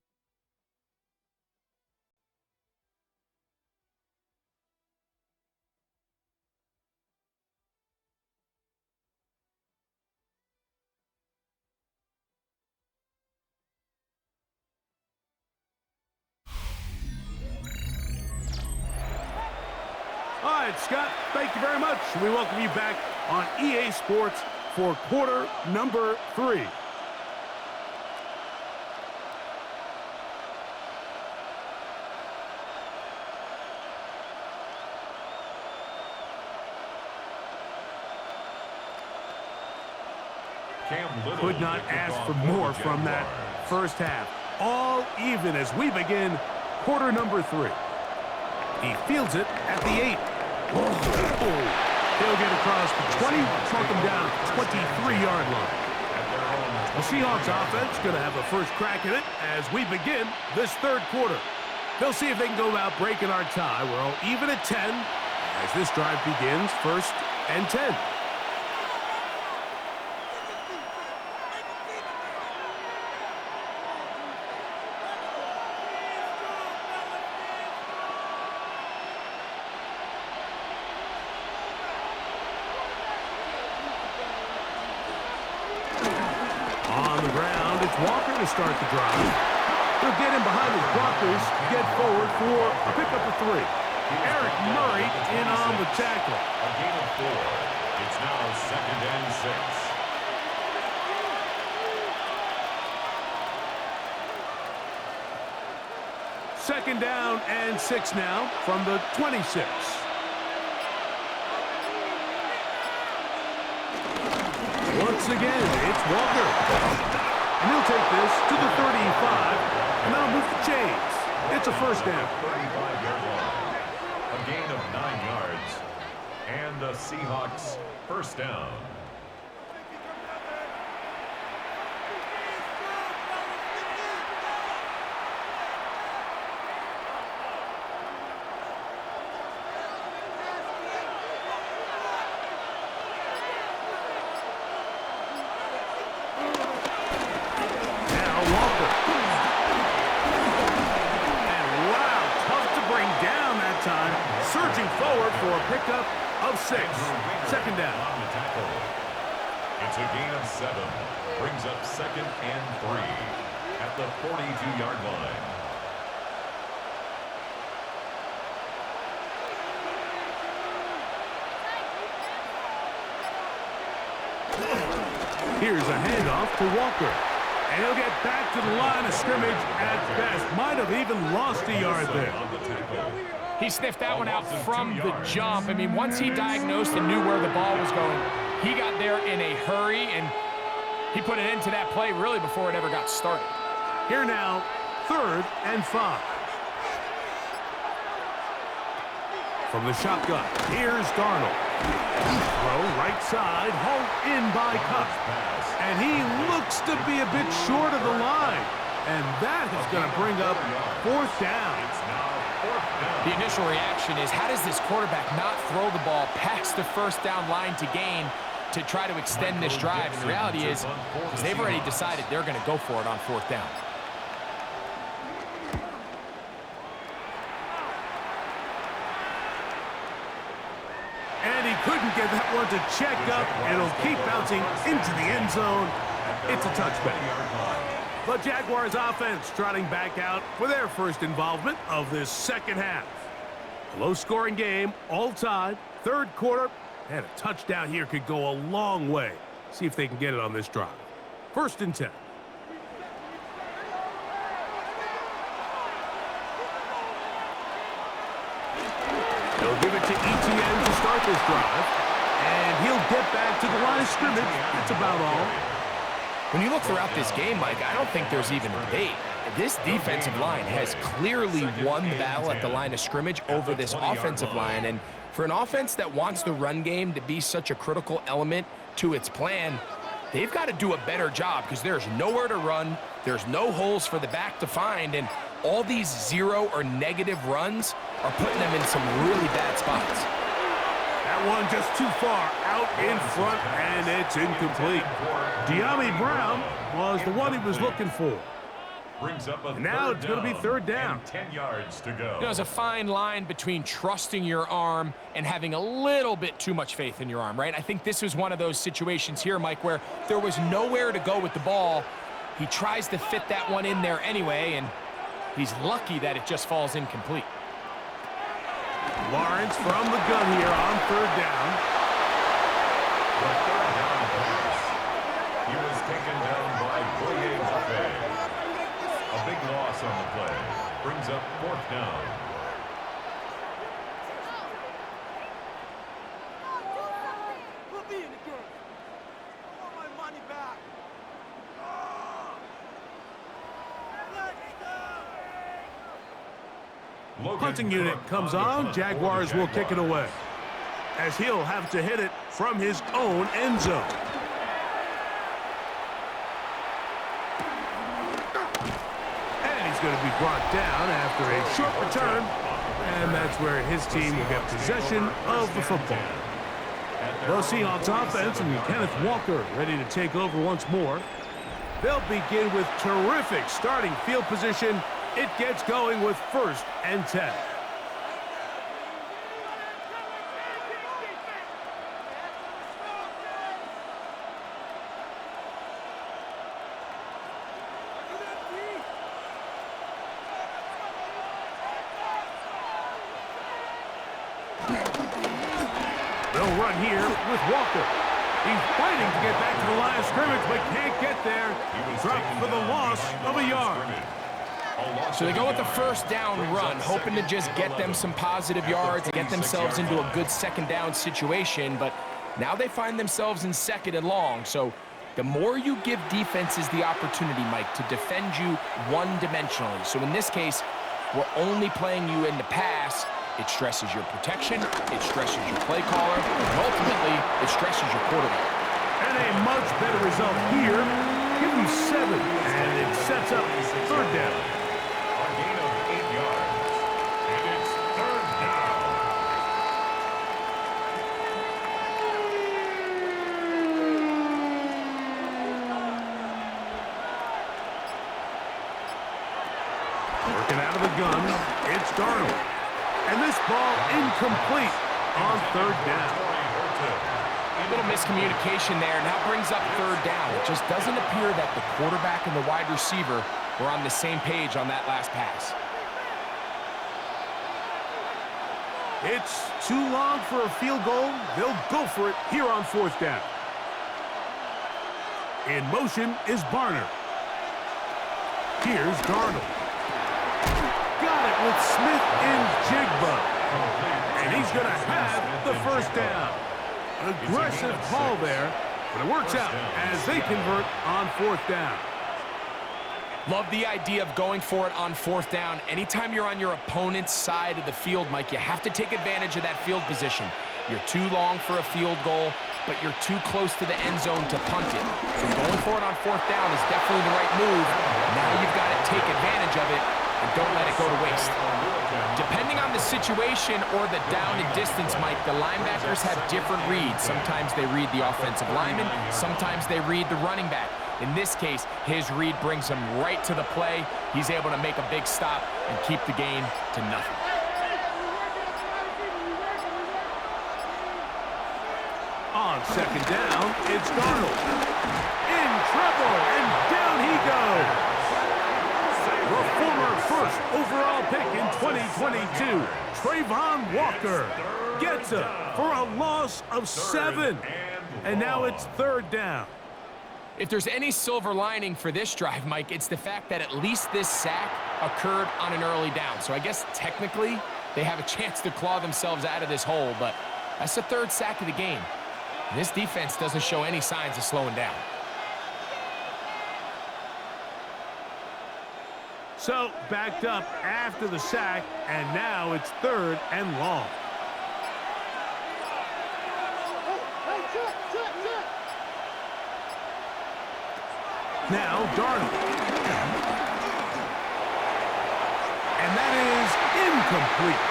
All right, Scott, thank you very much. We welcome you back on EA Sports for quarter number 3. Could not ask for more from that first half. All even as we begin quarter number 3. He fields it at the 8. Oh, he'll get across the 20, mark him down at the 23-yard line. The Seahawks offense going to have a first crack at it as we begin this 3rd quarter. They'll see if they can go about breaking our tie. We're all even at 10 as this drive begins 1st and 10. Walker to start the drive. He'll get in behind his blockers, get forward for a pickup of 3. Eric Murray in on the tackle. A gain of 4. It's now 2nd and 6. 2nd down and 6 now from the 26. Once again, it's Walker. And he'll take this to the 35, and that'll move the chains. It's a 1st down. 35-yard line. A gain of 9 yards. And the Seahawks 1st down. Surging forward for a pickup of 6. 2nd down. On the tackle. It's a gain of 7. Brings up 2nd and 3 at the 42-yard line. Here's a handoff to Walker. And he'll get back to the line of scrimmage at best. Might have even lost a yard there. On the tackle. He sniffed that one out from the jump. I mean, once he diagnosed and knew where the ball was going, he got there in a hurry, and he put an end to that play really before it ever got started. Here now, 3rd and 5. From the shotgun, here's Darnold. Throw right side, hauled in by Cup. And he looks to be a bit short of the line. And that is going to bring up 4th down. The initial reaction is, how does this quarterback not throw the ball past the 1st down line to gain to try to extend this drive? And the reality is, they've already decided they're going to go for it on 4th down. And he couldn't get that one to check up. It'll keep bouncing into the end zone. It's a touchback. The Jaguars offense trotting back out for their first involvement of this 2nd half. Low-scoring game, all tied, 3rd quarter, and a touchdown here could go a long way. See if they can get it on this drive. 1st and 10. They'll give it to ETN to start this drive, and he'll get back to the line of scrimmage. That's about all. When you look throughout this game, Mike, I don't think there's even a debate. This defensive line has clearly won the battle at the line of scrimmage over this offensive line. And for an offense that wants the run game to be such a critical element to its plan, they've got to do a better job because there's nowhere to run. There's no holes for the back to find. And all these 0 or negative runs are putting them in some really bad spots. That one just too far out in front, and it's incomplete. De'Ami Brown was the one he was looking for. Brings up a now it's going to be 3rd down. 10 yards to go. There's a fine line between trusting your arm and having a little bit too much faith in your arm, right? I think this was one of those situations here, Mike, where there was nowhere to go with the ball. He tries to fit that one in there anyway, and he's lucky that it just falls incomplete. Lawrence from the gun here on 3rd down. The 3rd down pass. He was taken down by Boye. A big loss on the play. Brings up 4th down. Put me in the game. I want my money back. Punting unit comes on. Jaguars will kick it away, as he'll have to hit it from his own end zone. And he's going to be brought down after a short return, and that's where his team will get possession of the football. The Seahawks offense and Kenneth Walker ready to take over once more. They'll begin with terrific starting field position. It gets going with 1st and 10. They'll run here with Walker. He's fighting to get back to the line of scrimmage, but can't get there. Dropped for the loss of a yard. So they go with the 1st down run, hoping to just get them some positive yards and get themselves into a good 2nd down situation, but now they find themselves in 2nd and long. So the more you give defenses the opportunity, Mike, to defend you one-dimensionally. So in this case, we're only playing you in the pass. It stresses your protection, it stresses your play caller, and ultimately, it stresses your quarterback. And a much better result here. Give them 7, and it sets up 3rd down. A gain of 8 yards. And it's 3rd down. Working out of the gun, it's Darnold. And this ball incomplete on 3rd down. A little miscommunication there, and that brings up 3rd down. It just doesn't appear that the quarterback and the wide receiver were on the same page on that last pass. It's too long for a field goal. They'll go for it here on 4th down. In motion is Barner. Here's Darnold. Got it with Smith and Jigba. And he's going to have the first down. Aggressive call there, but it works out as they convert on fourth down. Love the idea of going for it on fourth down. Anytime you're on your opponent's side of the field, Mike, you have to take advantage of that field position. You're too long for a field goal, but you're too close to the end zone to punt it. So going for it on fourth down is definitely the right move. Now you've got to take advantage of it and don't let it go to waste. Depending on the situation or the down and distance, Mike, the linebackers have different reads. Sometimes they read the offensive lineman, sometimes they read the running back. In this case, his read brings him right to the play. He's able to make a big stop and keep the gain to nothing. On second down, it's Darnold. In trouble, and down he goes. The former first overall pick in 2022, Trayvon Walker, gets it for a loss of 7. And now it's third down. If there's any silver lining for this drive, Mike, it's the fact that at least this sack occurred on an early down. So I guess technically they have a chance to claw themselves out of this hole, but that's the third sack of the game. And this defense doesn't show any signs of slowing down. So backed up after the sack, and now it's third and long. Now Darnold. And that is incomplete.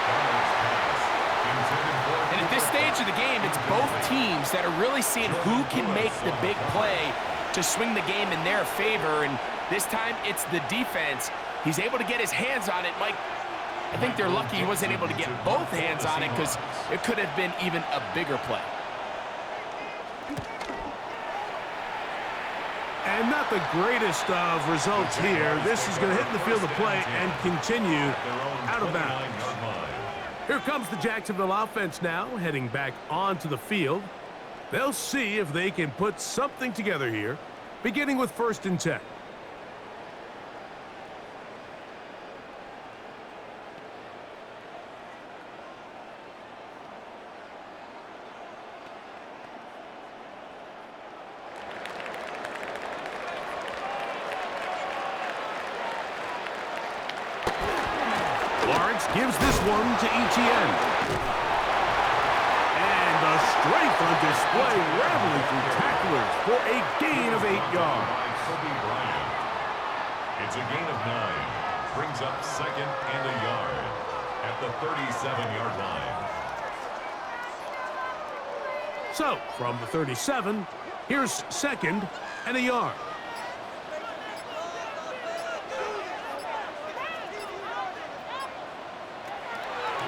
And at this stage of the game, it's both teams that are really seeing who can make the big play to swing the game in their favor. And this time, it's the defense. He's able to get his hands on it. Mike, I think they're lucky he wasn't able to get both hands on it because it could have been even a bigger play. And not the greatest of results here. This is going to hit in the field of play and continue out of bounds. Here comes the Jacksonville offense now, heading back onto the field. They'll see if they can put something together here, beginning with 1st and 10. Gives this one to Etienne. And the strength on display, rattling through tacklers for a gain of 8 yards. It's a gain of 9. Brings up 2nd and a yard at the 37-yard line. So, from the 37, here's 2nd and a yard.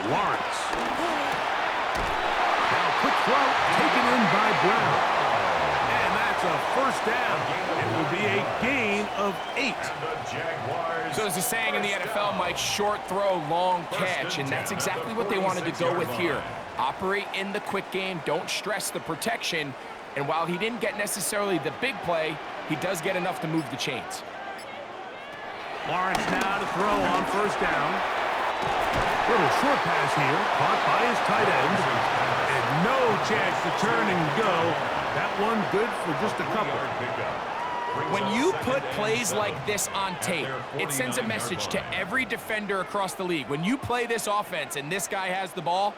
Lawrence. Now quick throw taken in by Brown. And that's a first down. It will be a gain of 8. So there's a saying in the NFL, Mike, short throw, long catch, and that's exactly what they wanted to go with here. Operate in the quick game, don't stress the protection, and while he didn't get necessarily the big play, he does get enough to move the chains. Lawrence now to throw on first down. Little short pass here, caught by his tight end, and no chance to turn and go. That one good for just a couple. When you put plays like this on tape, it sends a message to every defender across the league. When you play this offense and this guy has the ball,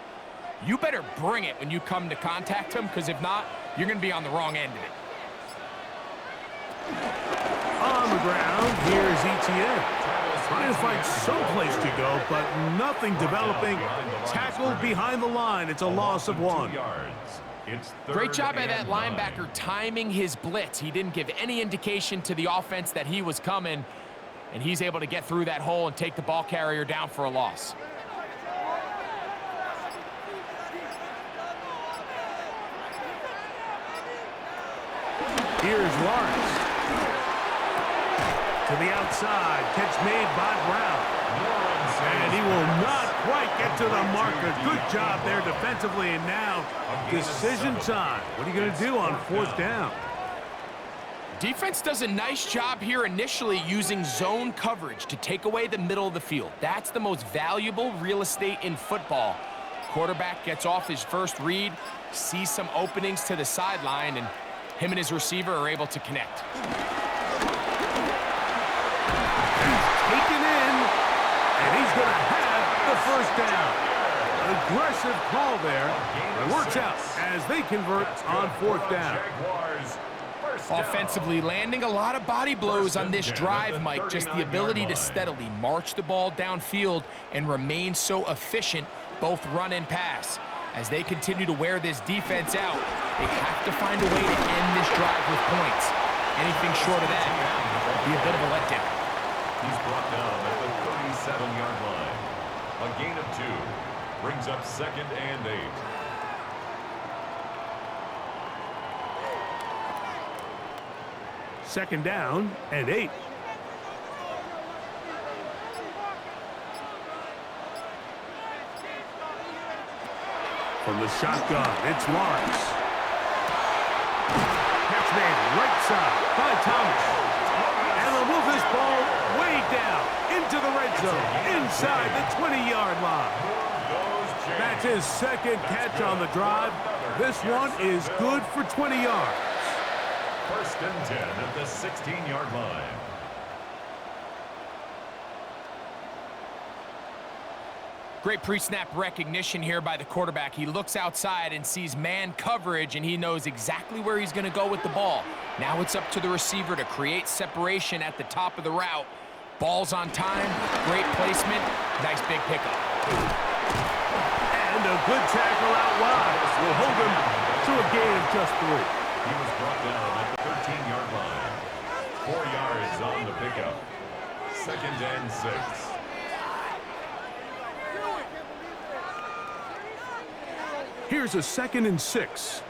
you better bring it when you come to contact him, because if not, you're going to be on the wrong end of it. On the ground, here's Etienne. Trying to find someplace to go, but nothing developing. Tackled behind the line. It's a loss of 1. Great job by that linebacker timing his blitz. He didn't give any indication to the offense that he was coming, and he's able to get through that hole and take the ball carrier down for a loss. Here's Lawrence. To the outside, catch made by Brown. And he will not quite get to the marker. Good job there defensively, and now decision time. What are you going to do on 4th down? Defense does a nice job here initially using zone coverage to take away the middle of the field. That's the most valuable real estate in football. Quarterback gets off his first read, sees some openings to the sideline, and him and his receiver are able to connect. He's taken in, and he's going to have the first down. Aggressive call there. It works out as they convert on fourth down. Offensively, landing a lot of body blows on this drive, Mike. Just the ability to steadily march the ball downfield and remain so efficient, both run and pass. As they continue to wear this defense out, they have to find a way to end this drive with points. Anything short of that would be a bit of a letdown. He's brought down at the 37-yard line. A gain of 2 brings up 2nd and 8. Second down and 8. From the shotgun, it's Lawrence. Catch made right side by Thomas. And they'll move this ball way down into the red zone, inside the 20-yard line. That's his second catch on the drive. This one is good for 20 yards. 1st and 10 at the 16-yard line. Great pre-snap recognition here by the quarterback. He looks outside and sees man coverage, and he knows exactly where he's going to go with the ball. Now it's up to the receiver to create separation at the top of the route. Ball's on time, great placement, nice big pickup. And a good tackle out wide will hold him to a gain of just 3. He was brought down at the 13-yard line. 4 yards on the pickup. 2nd and 6. Here's a 2nd and 6.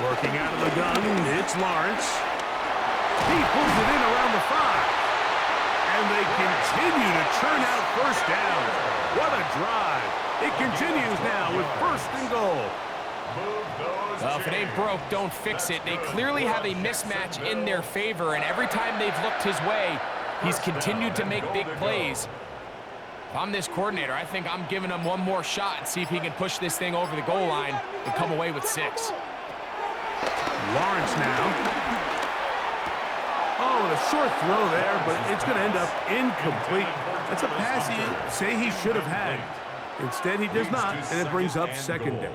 Working out of the gun, it's Lawrence. He pulls it in around the 5. And they continue to churn out first down. What a drive. It continues now with 1st and goal. Well, if it ain't broke, don't fix it. They clearly have a mismatch in their favor, and every time they've looked his way, he's continued to make big plays. If I'm this coordinator, I think I'm giving him one more shot and see if he can push this thing over the goal line and come away with 6. Lawrence now. Oh, and a short throw there, but it's going to end up incomplete. That's a pass he say he should have had. Instead, he does not, and it brings up 2nd down.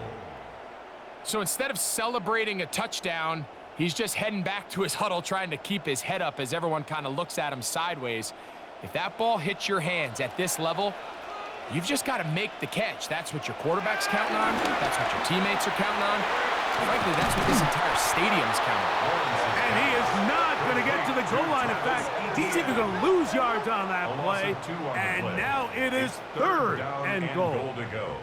So instead of celebrating a touchdown, he's just heading back to his huddle trying to keep his head up as everyone kind of looks at him sideways. If that ball hits your hands at this level, you've just got to make the catch. That's what your quarterback's counting on. That's what your teammates are counting on. Frankly, that's what this entire stadium's counting on. And he is not going to get to the goal line. In fact, he's even going to lose yards on that play. And now it is 3rd and goal. To go.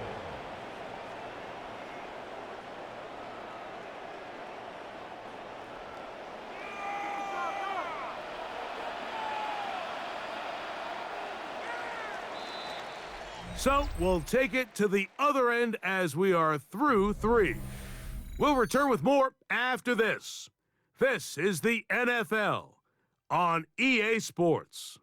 So we'll take it to the other end as we are through 3. We'll return with more after this. This is the NFL on EA Sports.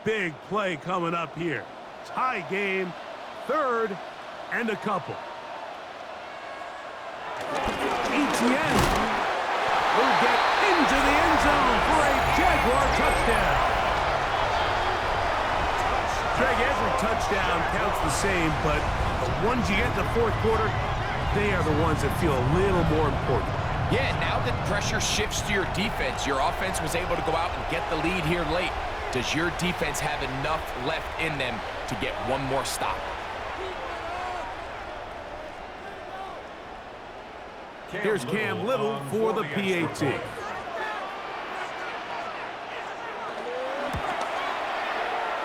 Big play coming up here. Tie game, 3rd and a couple. Etienne will get into the end zone for a Jaguar touchdown. Greg, every touchdown counts the same, but the ones you get in the 4th quarter, they are the ones that feel a little more important. Yeah, now that pressure shifts to your defense, your offense was able to go out and get the lead here late. Does your defense have enough left in them to get one more stop? Here's Cam Little for the PAT.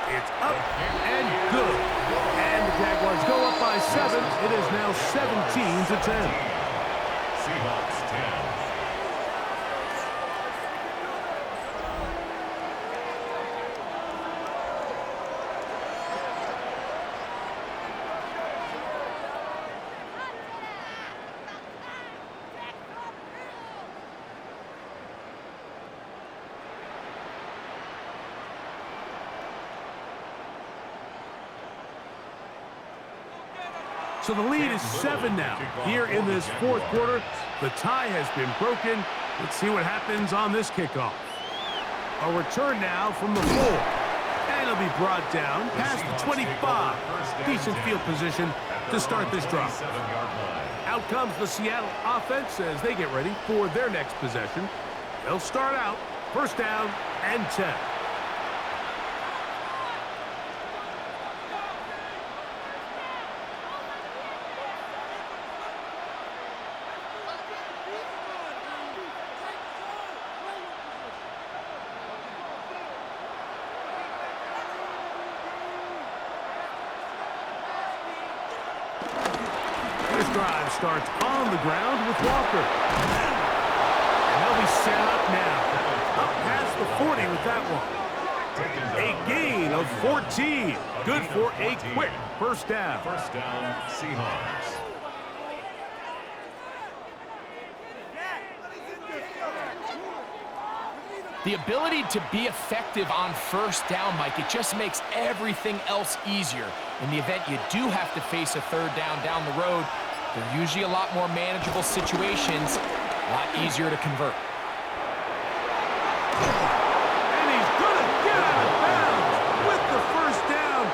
It's up and good. And the Jaguars go up by 7. It is now 17-10. Seahawks 10. So the lead is 7 now. Here in this fourth quarter, the tie has been broken. Let's see what happens on this kickoff. A return now from the 4. And it'll be brought down past the 25. Decent field position to start this drive. Out comes the Seattle offense as they get ready for their next possession. They'll start out first down and 10. This drive starts on the ground with Walker. And they'll be set up now. Up past the 40 with that one. A gain of 14. Good for a quick first down. First down, Seahawks. The ability to be effective on first down, Mike, it just makes everything else easier. In the event you do have to face a third down the road, they're usually a lot more manageable situations, a lot easier to convert. And he's going to get out of bounds with the first down.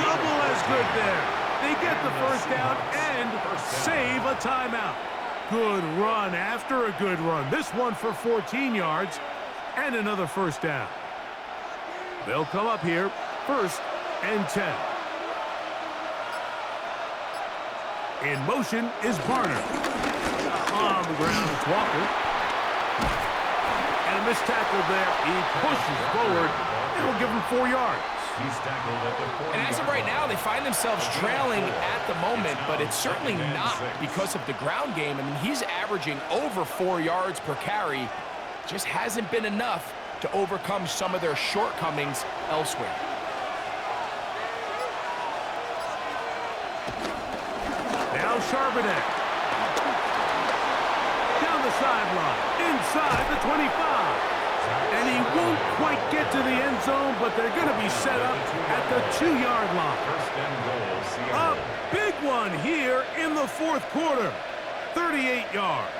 Double as good there. They get the first down and save a timeout. Good run after a good run. This one for 14 yards. And another first down. They'll come up here, first and 10. In motion is Barner. On the ground, it's Walker. And a missed tackle there. He pushes forward, and will give him 4 yards. He's tackled at the 40. And as of right now, they find themselves trailing at the moment, but it's certainly not because of the ground game. I mean, he's averaging over 4 yards per carry. Just hasn't been enough to overcome some of their shortcomings elsewhere. Now Charbonnet. Down the sideline, inside the 25. And he won't quite get to the end zone, but they're going to be set up at the 2-yard line. First and goal, A Seattle. big one here in the fourth quarter. 38 yards.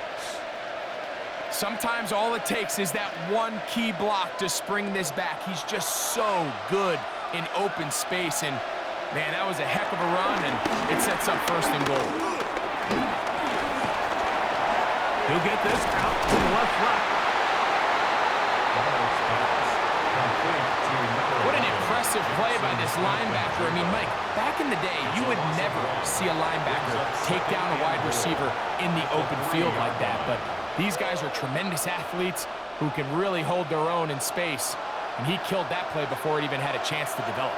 Sometimes all it takes is that one key block to spring this back. He's just so good in open space, and man, that was a heck of a run, and it sets up first and goal. He'll get this out to the left flat. What an impressive play by this linebacker. I mean, Mike, back in the day, you would never see a linebacker take down a wide receiver in the open field like that, but these guys are tremendous athletes who can really hold their own in space, and he killed that play before it even had a chance to develop.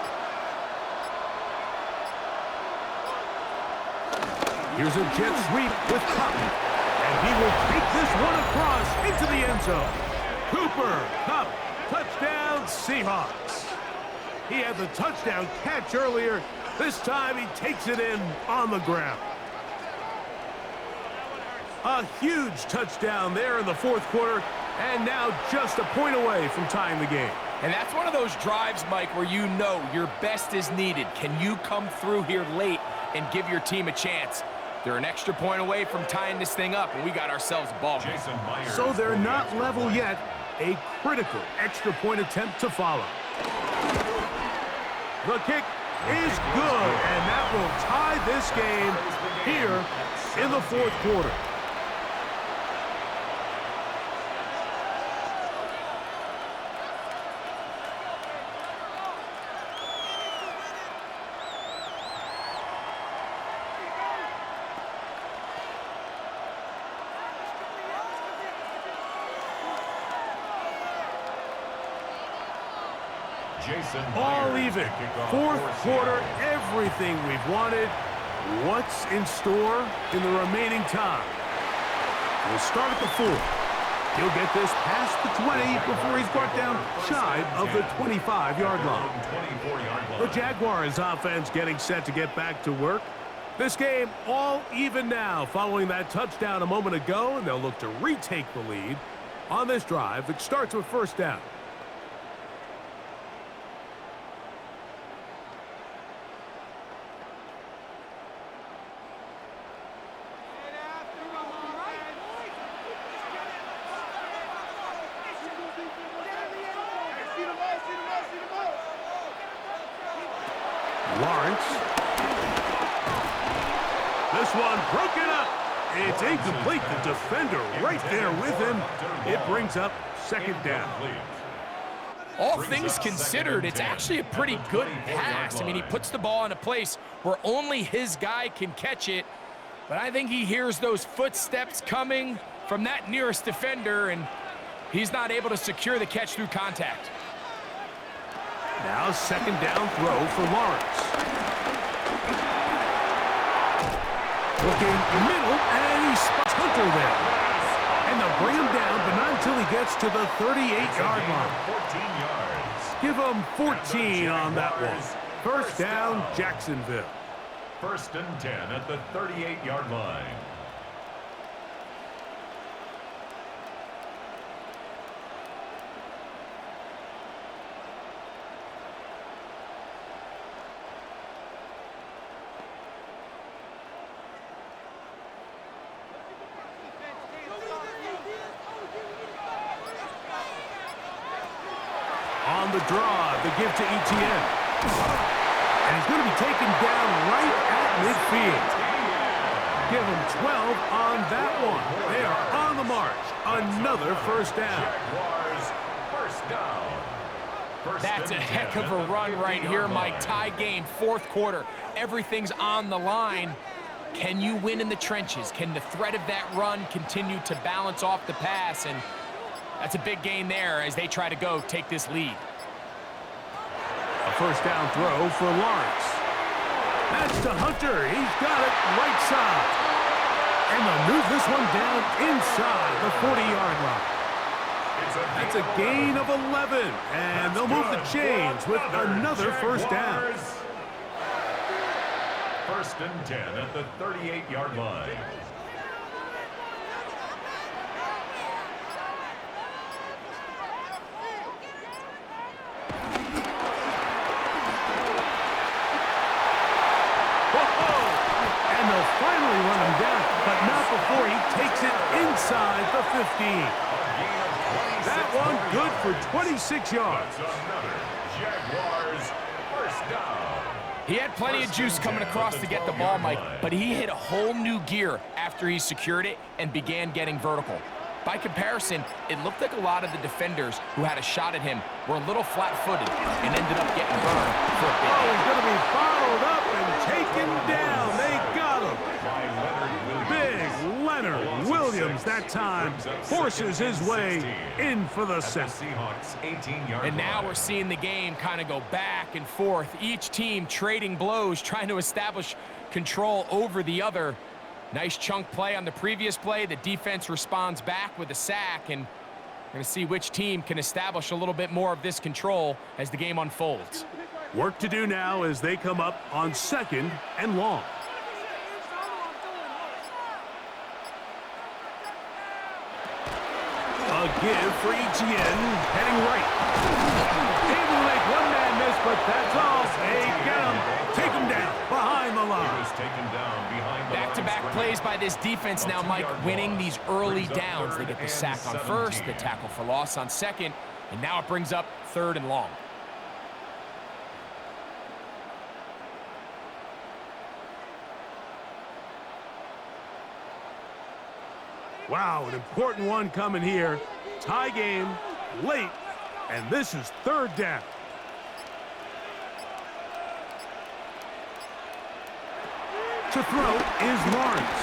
Here's a jet sweep with Cotton, and he will take this one across into the end zone. Cooper Kupp, touchdown Seahawks. He had the touchdown catch earlier. This time he takes it in on the ground. A huge touchdown there in the fourth quarter, and now just a point away from tying the game. And that's one of those drives, Mike, where you know your best is needed. Can you come through here late and give your team a chance? They're an extra point away from tying this thing up, and we got ourselves a ball game. So they're not level yet. A critical extra point attempt to follow. The kick is good, and that will tie this game here in the fourth quarter. All even. Fourth quarter, everything we've wanted. What's in store in the remaining time? We'll start at the 4. He'll get this past the 20 before he's brought down shy of the 25-yard line. The Jaguars offense getting set to get back to work. This game all even now following that touchdown a moment ago, and they'll look to retake the lead on this drive. It starts with first down. Lawrence. This one broken up. It's incomplete. The defender right there with him. It brings up second down. All things considered, it's actually a pretty good pass. I mean, he puts the ball in a place where only his guy can catch it. But I think he hears those footsteps coming from that nearest defender, and he's not able to secure the catch through contact. Now second down throw for Lawrence. Looking middle, and he spots Hunter there. And they'll bring him down, but not until he gets to the 38-yard line. 14 yards. Give him 14 on that one. First down, Jacksonville. First and 10 at the 38-yard line. On the draw, the give to Etienne. And he's going to be taken down right at midfield. Give him 12 on that one. They are on the march. Another first down. That's a heck of a run right here, Mike. Tie game, fourth quarter. Everything's on the line. Can you win in the trenches? Can the threat of that run continue to balance off the pass? And that's a big gain there as they try to go take this lead. A first down throw for Lawrence. That's to Hunter. He's got it right side. And they'll move this one down inside the 40-yard line. That's a gain of 11. And they'll move the chains with another first down. First and 10 at the 38-yard line. And they'll finally run him down, but not before he takes it inside the 15. That one good for 26 yards. Jaguars first down. He had plenty of juice coming across to get the ball, Mike, but he hit a whole new gear after he secured it and began getting vertical. By comparison, it looked like a lot of the defenders who had a shot at him were a little flat-footed and ended up getting burned for a bit. Oh, he's going to be bottled up and taken down. They got him. Big Leonard Williams that time forces his way in for the sack. And now we're seeing the game kind of go back and forth. Each team trading blows, trying to establish control over the other. Nice chunk play on the previous play. The defense responds back with a sack, and we're going to see which team can establish a little bit more of this control as the game unfolds. Work to do now as they come up on second and long. A give for Etienne, heading right. Able to make one man miss, but that's all. They get him. Take him down behind the line. Back-to-back plays by this defense now, Mike, winning these early downs. They get the sack on first, the tackle for loss on second, and now it brings up third and long. Wow, an important one coming here. Tie game, late, and this is third down. To throw is Lawrence.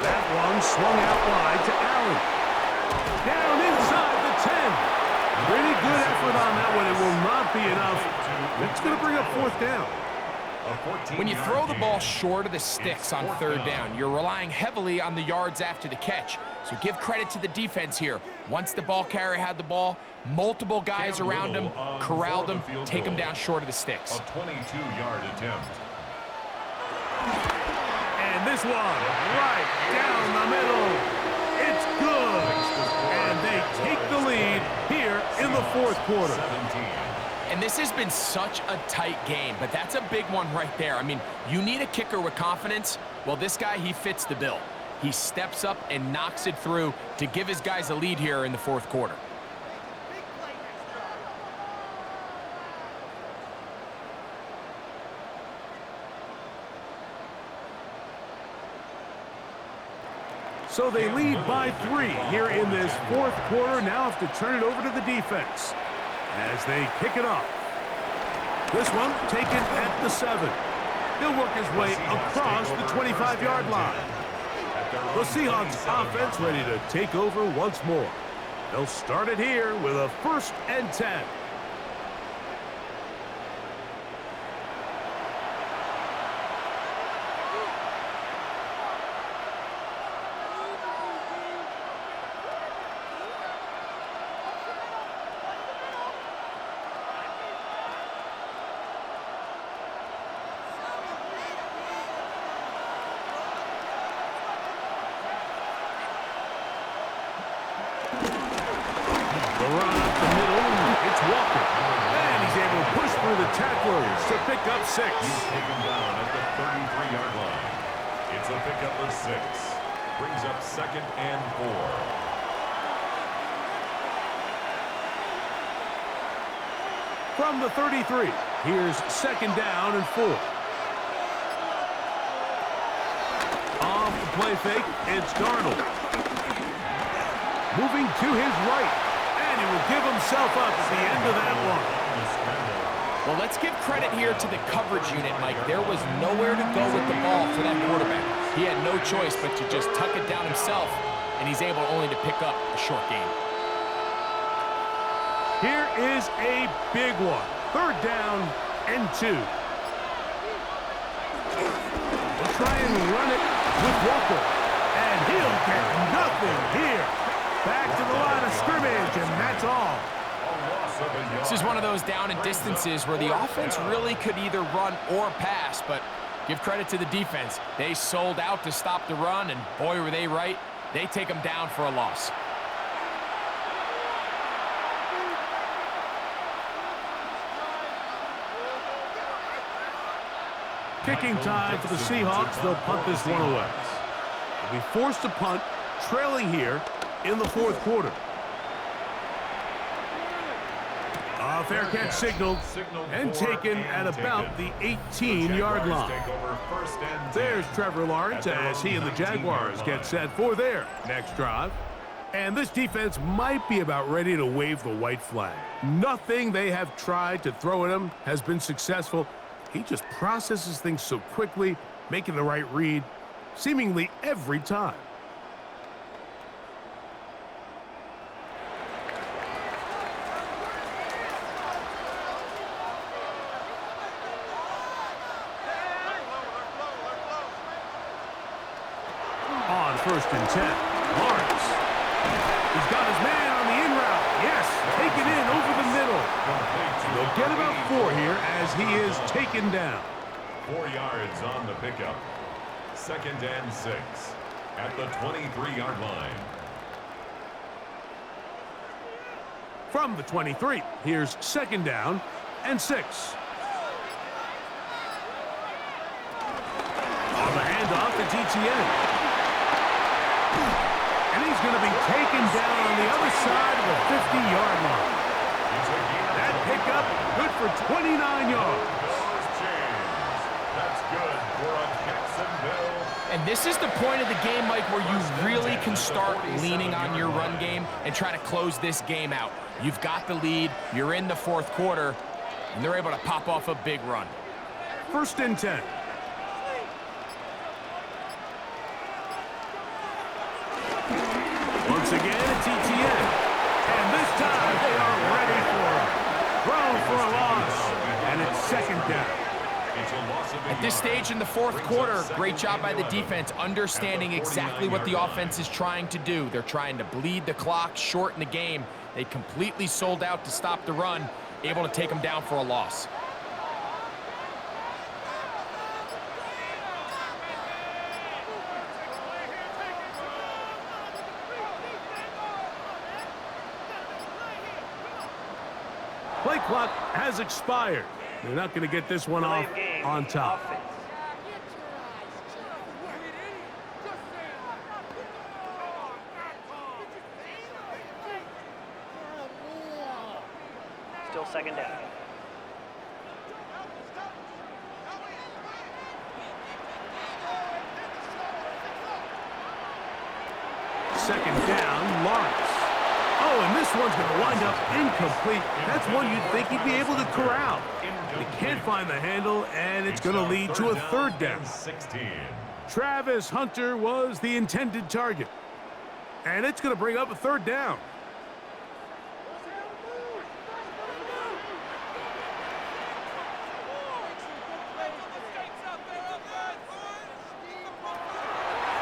That one swung out wide to Allen. Down inside the 10. Pretty good effort on that one. It will not be enough. It's going to bring up fourth down. When you throw the ball short of the sticks on third down, you're relying heavily on the yards after the catch. So give credit to the defense here. Once the ball carrier had the ball, multiple guys around him, corralled him, take him down short of the sticks. A 22-yard attempt. And this one, right down the middle. It's good. And they take the lead here in the fourth quarter. 17. And this has been such a tight game, but that's a big one right there. I mean, you need a kicker with confidence. Well, this guy, he fits the bill. He steps up and knocks it through to give his guys a lead here in the fourth quarter. So they lead by 3 here in this fourth quarter. Now have to turn it over to the defense as they kick it off. This one taken at the 7. He'll work his way across the 25-yard line. The Seahawks offense ready to take over once more. They'll start it here with a 1st and 10. To pick up 6. He's taken down at the 33-yard line. It's a pickup of 6. Brings up 2nd and 4. From the 33, here's 2nd down and 4. Off the play fake, it's Darnold. Moving to his right, and he will give himself up at the end of that one. Well, let's give credit here to the coverage unit, Mike. There was nowhere to go with the ball for that quarterback. He had no choice but to just tuck it down himself, and he's able only to pick up a short gain. Here is a big one. 3rd down and 2. We'll try and run it with Walker, and he'll get nothing here. Back to the line of scrimmage, and that's all. This is one of those down and distances where the offense really could either run or pass, but give credit to the defense. They sold out to stop the run, and boy, were they right. They take them down for a loss. Kicking time for the Seahawks. They'll punt this one away. They'll be forced to punt, trailing here in the fourth quarter. Fair catch signaled and taken at about the 18-yard line. There's Trevor Lawrence as he and the Jaguars get set for their next drive. And this defense might be about ready to wave the white flag. Nothing they have tried to throw at him has been successful. He just processes things so quickly, making the right read, seemingly every time. On 1st and 10, Lawrence. He's got his man on the in route. Yes, take it in over the middle. They'll get about 4 here as he is taken down. 4 yards on the pickup. 2nd and 6 at the 23-yard line. From the 23, here's 2nd down and 6. On the handoff, it's ETN. And he's going to be taken down on the other side of the 50-yard line. That pickup good for 29 yards. That's good for a Jacksonville. And this is the point of the game, Mike, where you really can start leaning on your run game and try to close this game out. You've got the lead, you're in the fourth quarter, and they're able to pop off a big run. 1st and 10. Once again, it's ETN. And This time they are ready for it. Thrown for a loss, and it's second down. At this stage in the fourth quarter, great job by the defense, understanding exactly what the offense is trying to do. They're trying to bleed the clock, shorten the game. They completely sold out to stop the run, able to take them down for a loss. Play clock has expired. They're not going to get this one off on top. Still second down. Second down, Lawrence. Oh, and this one's going to wind up incomplete. That's one you'd think he'd be able to corral. He can't find the handle, and it's going to lead to a third down. 16. Travis Hunter was the intended target. And it's going to bring up a third down.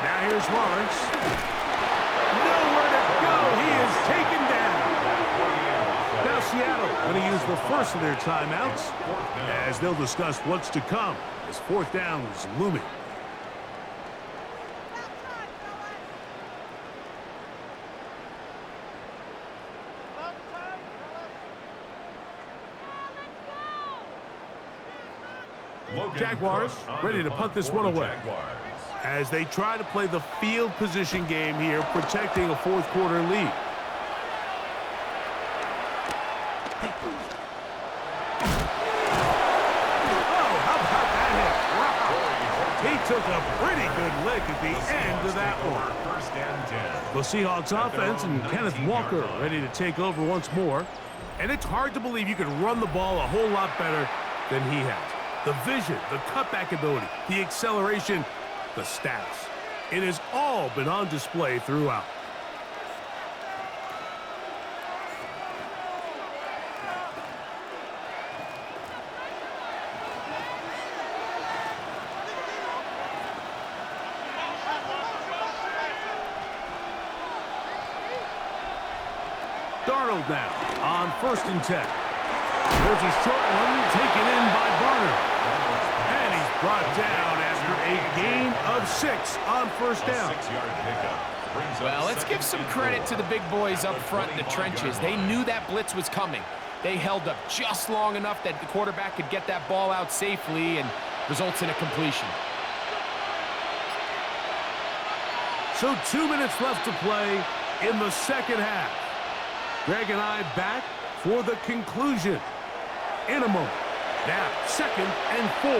Now here's Lawrence. Nowhere to go. He is taken down. Now Seattle going to use the first of their timeouts as they'll discuss what's to come as fourth down is looming. Jaguars ready to punt this one away as they try to play the field position game here, protecting a fourth quarter lead. Oh, how about that hit? Wow. He took a pretty good lick at the end of that one. First and 10. The Seahawks offense and Kenneth Walker ready to take over once more. And it's hard to believe you could run the ball a whole lot better than he has. The vision, the cutback ability, the acceleration, the stats. It has all been on display throughout. Darnold now on 1st and 10. There's a short one taken in by Barner. And he's brought down after a gain of 6 on first down. 6-yard pickup. Well, let's give some credit to the big boys up front in the trenches. They knew that blitz was coming. They held up just long enough that the quarterback could get that ball out safely and results in a completion. So 2 minutes left to play in the second half. Greg and I back for the conclusion in a moment. Now, 2nd and 4.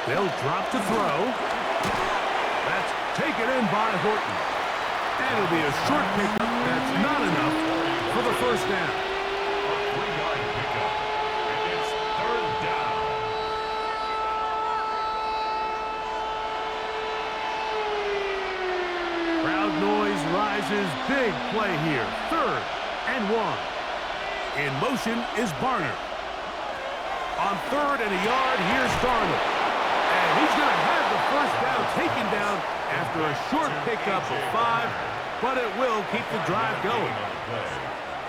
They'll drop to throw. That's taken in by Horton. And it'll be a short pickup. That's not enough for the first down. A 3-yard pickup. And it's 3rd down. Crowd noise rises. Big play here. 3rd and 1. In motion is Barner. On 3rd and a yard, here's Darnold. And he's going to have the first down taken down after a short pickup of 5, but it will keep the drive going.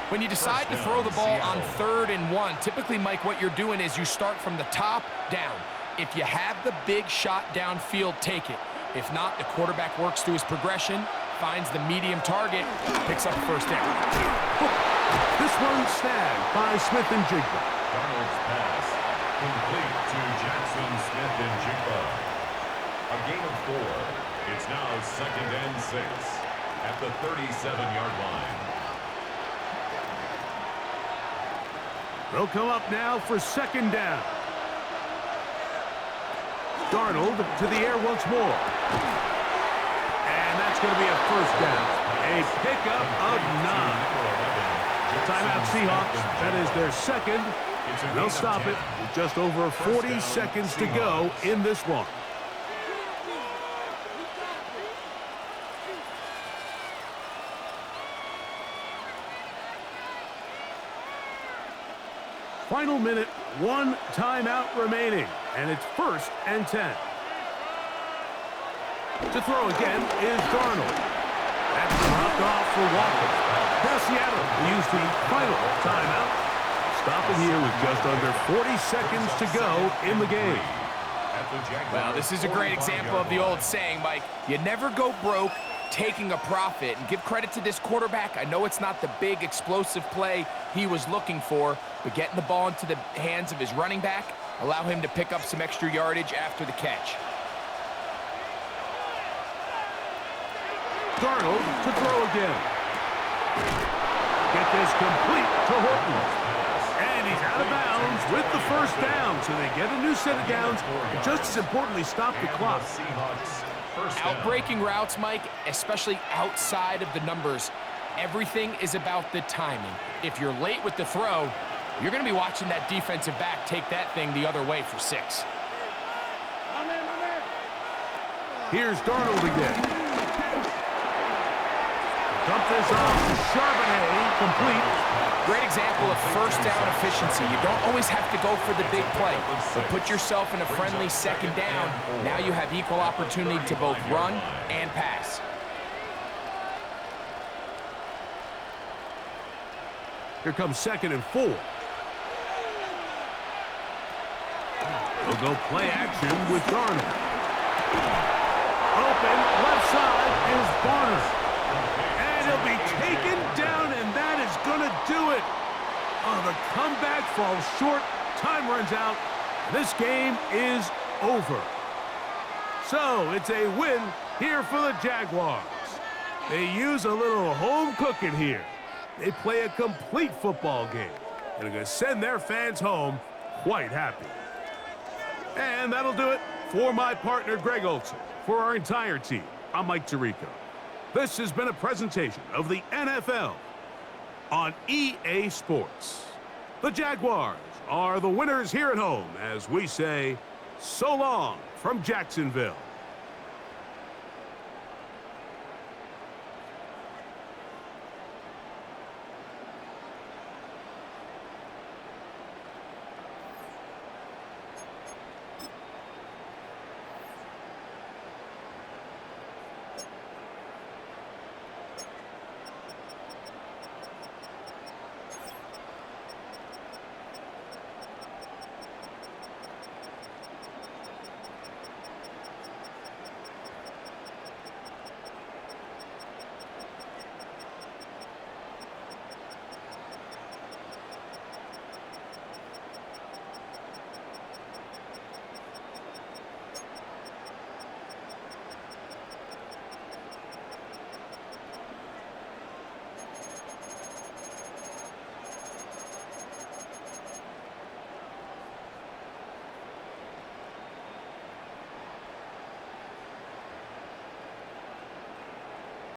When you decide to throw the ball on 3rd and 1, typically, Mike, what you're doing is you start from the top down. If you have the big shot downfield, take it. If not, the quarterback works through his progression, finds the medium target, picks up the first down. This one snagged by Smith and Jigba. Darnold's pass complete to Jackson, Smith, and Jigba. A gain of 4. It's now 2nd and 6 at the 37-yard line. They'll come up now for 2nd down. Darnold to the air once more. And that's going to be a first down. A pickup of 9. Timeout Seahawks. That is their 2nd. They'll stop it with just over 40 seconds to go in this one. Final minute, 1 timeout remaining, and it's 1st and 10. To throw again is Darnold. That's dropped off for Walker. Now Seattle will use the final timeout. Stopping here with just under 40 seconds to go in the game. Well, this is a great example of the old saying, Mike. You never go broke taking a profit. And give credit to this quarterback. I know it's not the big explosive play he was looking for, but getting the ball into the hands of his running back, allow him to pick up some extra yardage after the catch. Darnold to throw again. Get this complete to Horton. And he's out of bounds with the first down, so they get a new set of downs, and just as importantly, stop the clock. Outbreaking routes, Mike, especially outside of the numbers, everything is about the timing. If you're late with the throw, you're going to be watching that defensive back take that thing the other way for 6. Here's Darnold again. Dump this off to Charbonnet, complete. Great example of first down efficiency. You don't always have to go for the big play, but put yourself in a friendly second down. Now you have equal opportunity to both run and pass. Here comes 2nd and 4. They'll go play action with Darnold. Open, left side is Barner. And he'll be taken down, and that is going to do it. Oh, the comeback falls short. Time runs out. This game is over. So it's a win here for the Jaguars. They use a little home cooking here. They play a complete football game, and they're going to send their fans home quite happy. And that'll do it for my partner, Greg Olson. For our entire team, I'm Mike Tirico. This has been a presentation of the NFL on EA Sports. The Jaguars are the winners here at home as we say so long from Jacksonville.